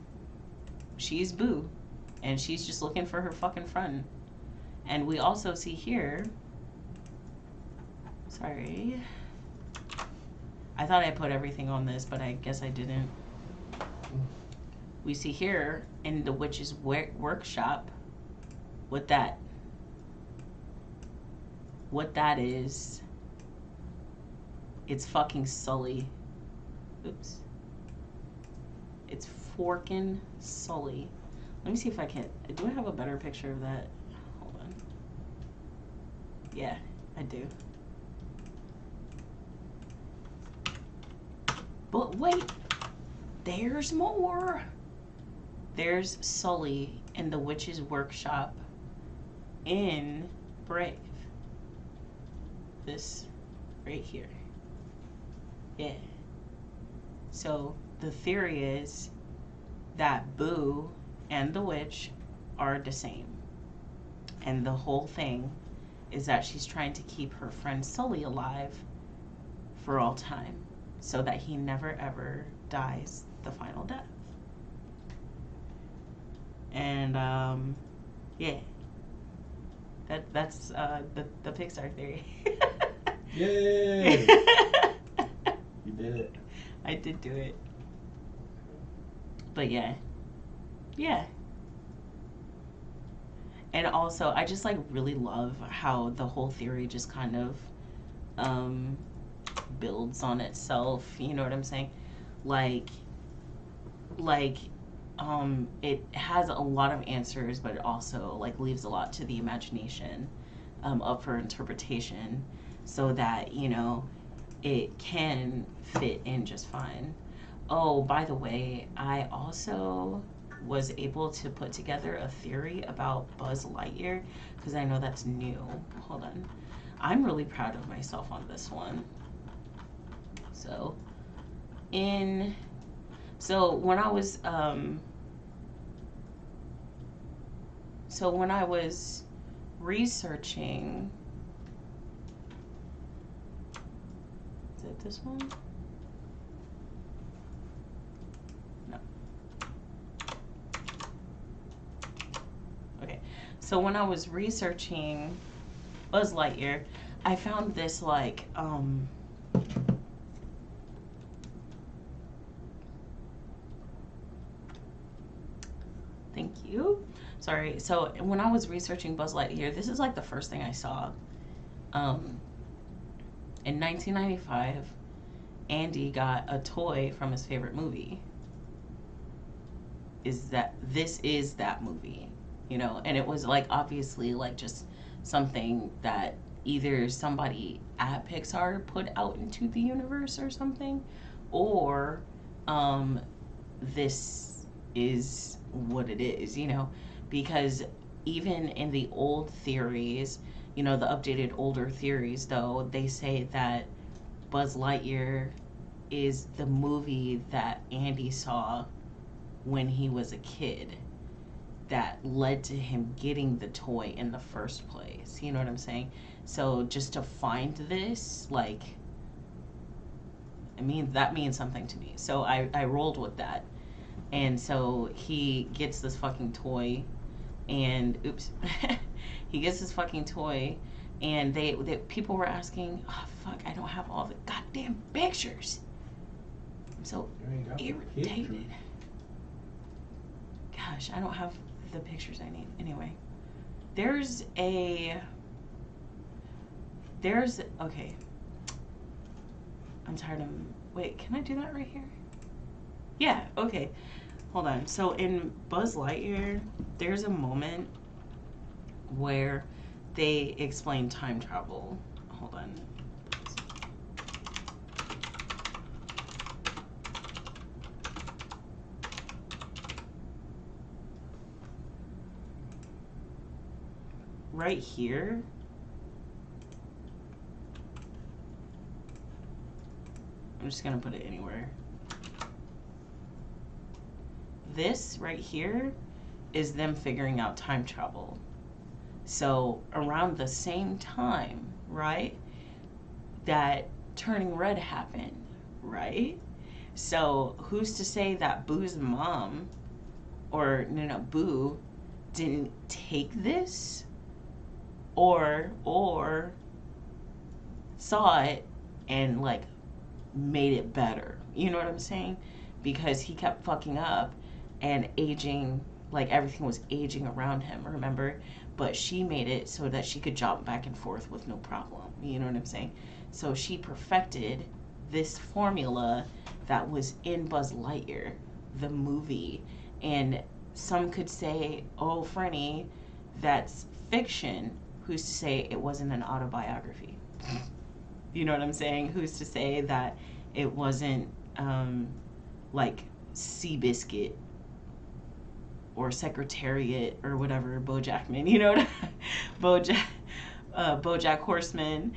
She's Boo, and she's just looking for her fucking friend. And we also see here, sorry, I thought I put everything on this, but I guess I didn't. We see here in the witch's workshop what that is. It's fucking Sully. Oops. It's forkin' Sully. Let me see if I can. Do I have a better picture of that? Hold on. Yeah, I do. But wait, there's more. There's Sully in the witch's workshop in Brave. This right here. Yeah. So the theory is that Boo and the witch are the same. And the whole thing is that she's trying to keep her friend Sully alive for all time so that he never ever dies the final death. And yeah. That's the Pixar theory. Yay! You did it. I did do it. But yeah. Yeah. And also, I just like really love how the whole theory just kind of builds on itself. You know what I'm saying? Like it has a lot of answers, but it also like leaves a lot to the imagination up for interpretation, so that, you know, it can fit in just fine. Oh, by the way, I also was able to put together a theory about Buzz Lightyear, because I know that's new. Hold on. I'm really proud of myself on this one. So when I was researching, is it this one? No. Okay. So when I was researching Buzz Lightyear, I found this like thank you. Sorry. So when I was researching Buzz Lightyear, this is like the first thing I saw. In 1995, Andy got a toy from his favorite movie. This is that movie, you know? And it was like obviously like just something that either somebody at Pixar put out into the universe or something, or this is what it is, you know? Because even in the old theories, you know, the updated older theories though, they say that Buzz Lightyear is the movie that Andy saw when he was a kid that led to him getting the toy in the first place. You know what I'm saying? So just to find this, like, that means something to me. So I rolled with that. And so he gets this fucking toy, and oops, he gets this fucking toy, and they people were asking, oh fuck, I don't have all the goddamn pictures. I'm so irritated. Gosh, I don't have the pictures I need. Anyway, okay. I'm tired of, wait, can I do that right here? Yeah, okay. Hold on. So in Buzz Lightyear, there's a moment where they explain time travel. Hold on. Right here, I'm just gonna put it anywhere. This right here is them figuring out time travel. So around the same time, right, that Turning Red happened, right? So who's to say that Boo's mom, or no, Boo, didn't take this, or saw it and like made it better. You know what I'm saying? Because he kept fucking up and aging, like everything was aging around him, remember? But she made it so that she could jump back and forth with no problem. You know what I'm saying? So she perfected this formula that was in Buzz Lightyear, the movie. And some could say, oh, Frenny, that's fiction. Who's to say it wasn't an autobiography? You know what I'm saying? Who's to say that it wasn't like Seabiscuit or Secretariat or whatever, BoJackman, you know what BoJack Horseman.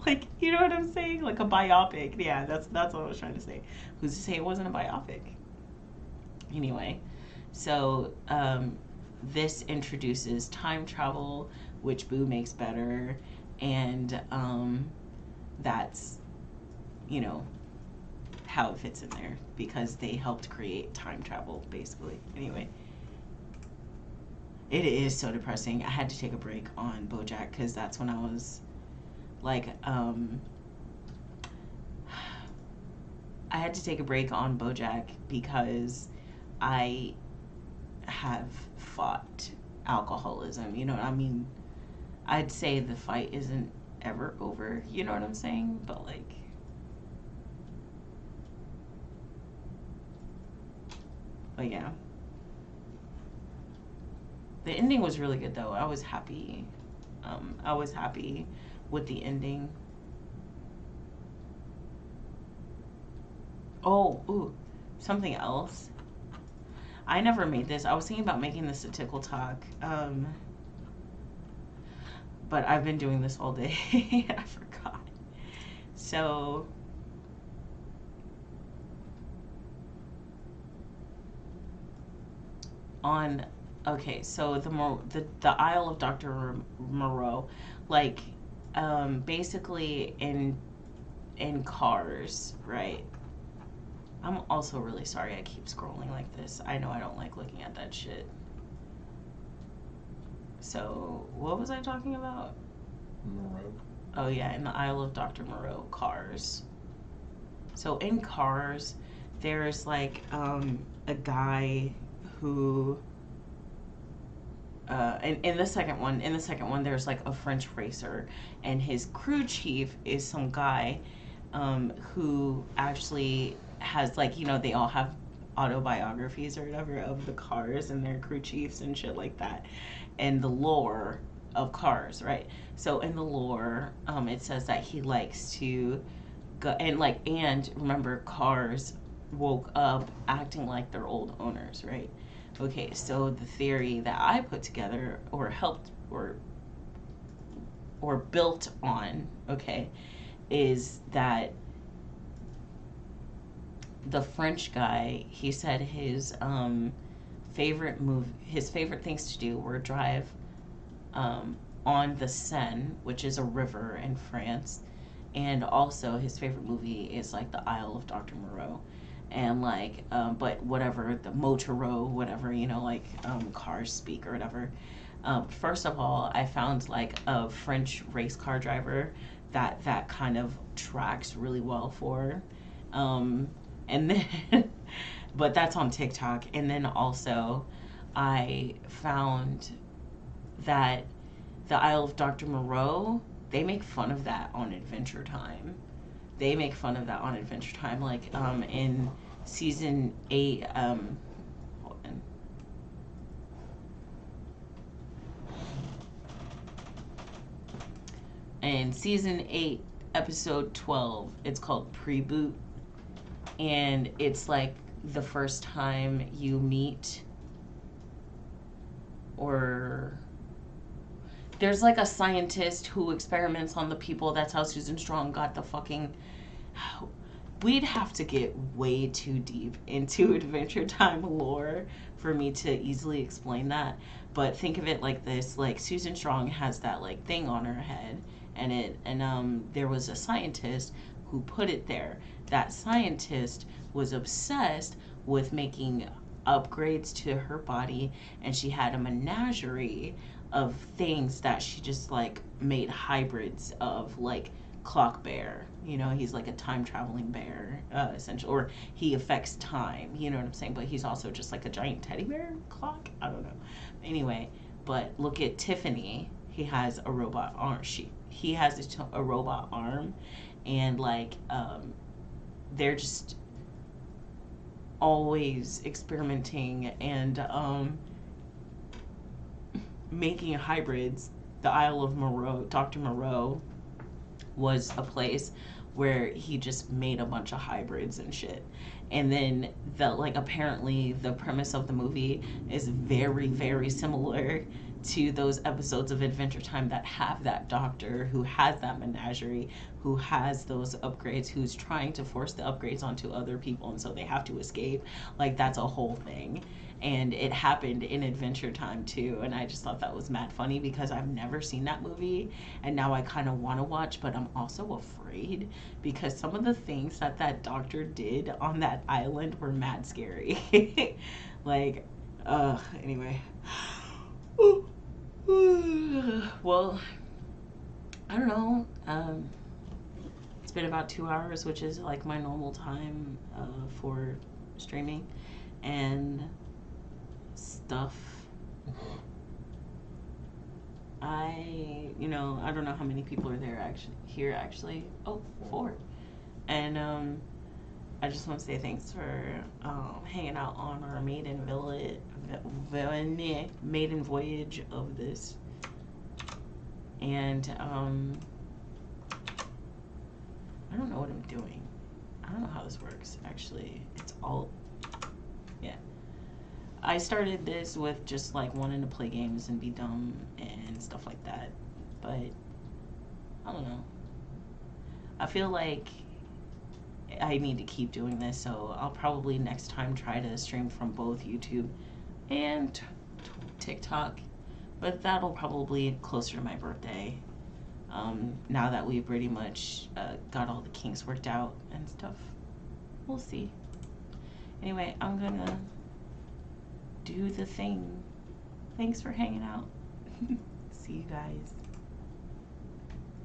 Like, you know what I'm saying? Like a biopic. Yeah, that's what I was trying to say. Who's to say it wasn't a biopic? Anyway, so this introduces time travel, which Boo makes better, and that's, you know, how it fits in there, because they helped create time travel, basically. Anyway, it is so depressing. I had to take a break on BoJack because that's when I was like, I had to take a break on BoJack because I have fought alcoholism. You know what I mean? I'd say the fight isn't ever over. You know what I'm saying? But like, but yeah. The ending was really good though. I was happy. I was happy with the ending. Oh, ooh, something else. I never made this. I was thinking about making this a Tickle Talk. But I've been doing this all day. I forgot. So on, okay, so the Isle of Dr. Moreau, like, basically in Cars, right? I'm also really sorry I keep scrolling like this. I know I don't like looking at that shit. So, what was I talking about? Moreau. Oh yeah, in the Isle of Dr. Moreau, Cars. So in Cars, there's like a guy who in the second one there's like a French racer, and his crew chief is some guy who actually has, like, you know, they all have autobiographies or whatever of the cars and their crew chiefs and shit like that, and the lore of Cars, right? So in the lore, it says that he likes to go and remember, Cars woke up acting like their old owners, right? Okay, so the theory that I put together or helped or built on, okay, is that the French guy, he said his favorite things to do were drive on the Seine, which is a river in France, and also his favorite movie is like the Isle of Dr. Moreau, and like but whatever, the Motoro, whatever, you know, like Cars speak or whatever. First of all, I found like a French race car driver that kind of tracks really well for. And then, but that's on TikTok. And then also, I found that the Isle of Dr. Moreau, they make fun of that on Adventure Time. Like in season 8. Hold on. In season 8, episode 12, it's called Pre-Boot. And it's like the first time you meet, or there's like a scientist who experiments on the people. That's how Susan Strong got the fucking... We'd have to get way too deep into Adventure Time lore for me to easily explain that. But think of it like this: like Susan Strong has that like thing on her head, and there was a scientist who put it there. That scientist was obsessed with making upgrades to her body, and she had a menagerie of things that she just like made hybrids of, like Clock Bear. You know, he's like a time traveling bear, essentially, or he affects time. You know what I'm saying? But he's also just like a giant teddy bear clock. I don't know. Anyway, but look at Tiffany. He has a robot arm. He has a robot arm, and like they're just always experimenting and making hybrids. The Isle of Moreau, Dr. Moreau was a place where he just made a bunch of hybrids and shit. And then apparently the premise of the movie is very, very similar to those episodes of Adventure Time that have that doctor who has that menagerie, who has those upgrades, who's trying to force the upgrades onto other people, and so they have to escape. Like, that's a whole thing. And it happened in Adventure Time too, and I just thought that was mad funny because I've never seen that movie, and now I kind of want to watch, but I'm also afraid because some of the things that doctor did on that island were mad scary. Like, anyway. Well, I don't know. It's been about 2 hours, which is like my normal time for streaming and stuff. I don't know how many people are there actually. Oh, 4. And I just want to say thanks for hanging out on our maiden voyage of this. And I don't know what I'm doing. I don't know how this works, actually. It's all, yeah. I started this with just like wanting to play games and be dumb and stuff like that. But I don't know. I feel like I need to keep doing this, so I'll probably next time try to stream from both YouTube and TikTok. But that'll probably be closer to my birthday. Now that we've pretty much got all the kinks worked out and stuff. We'll see. Anyway, I'm gonna do the thing. Thanks for hanging out. See you guys.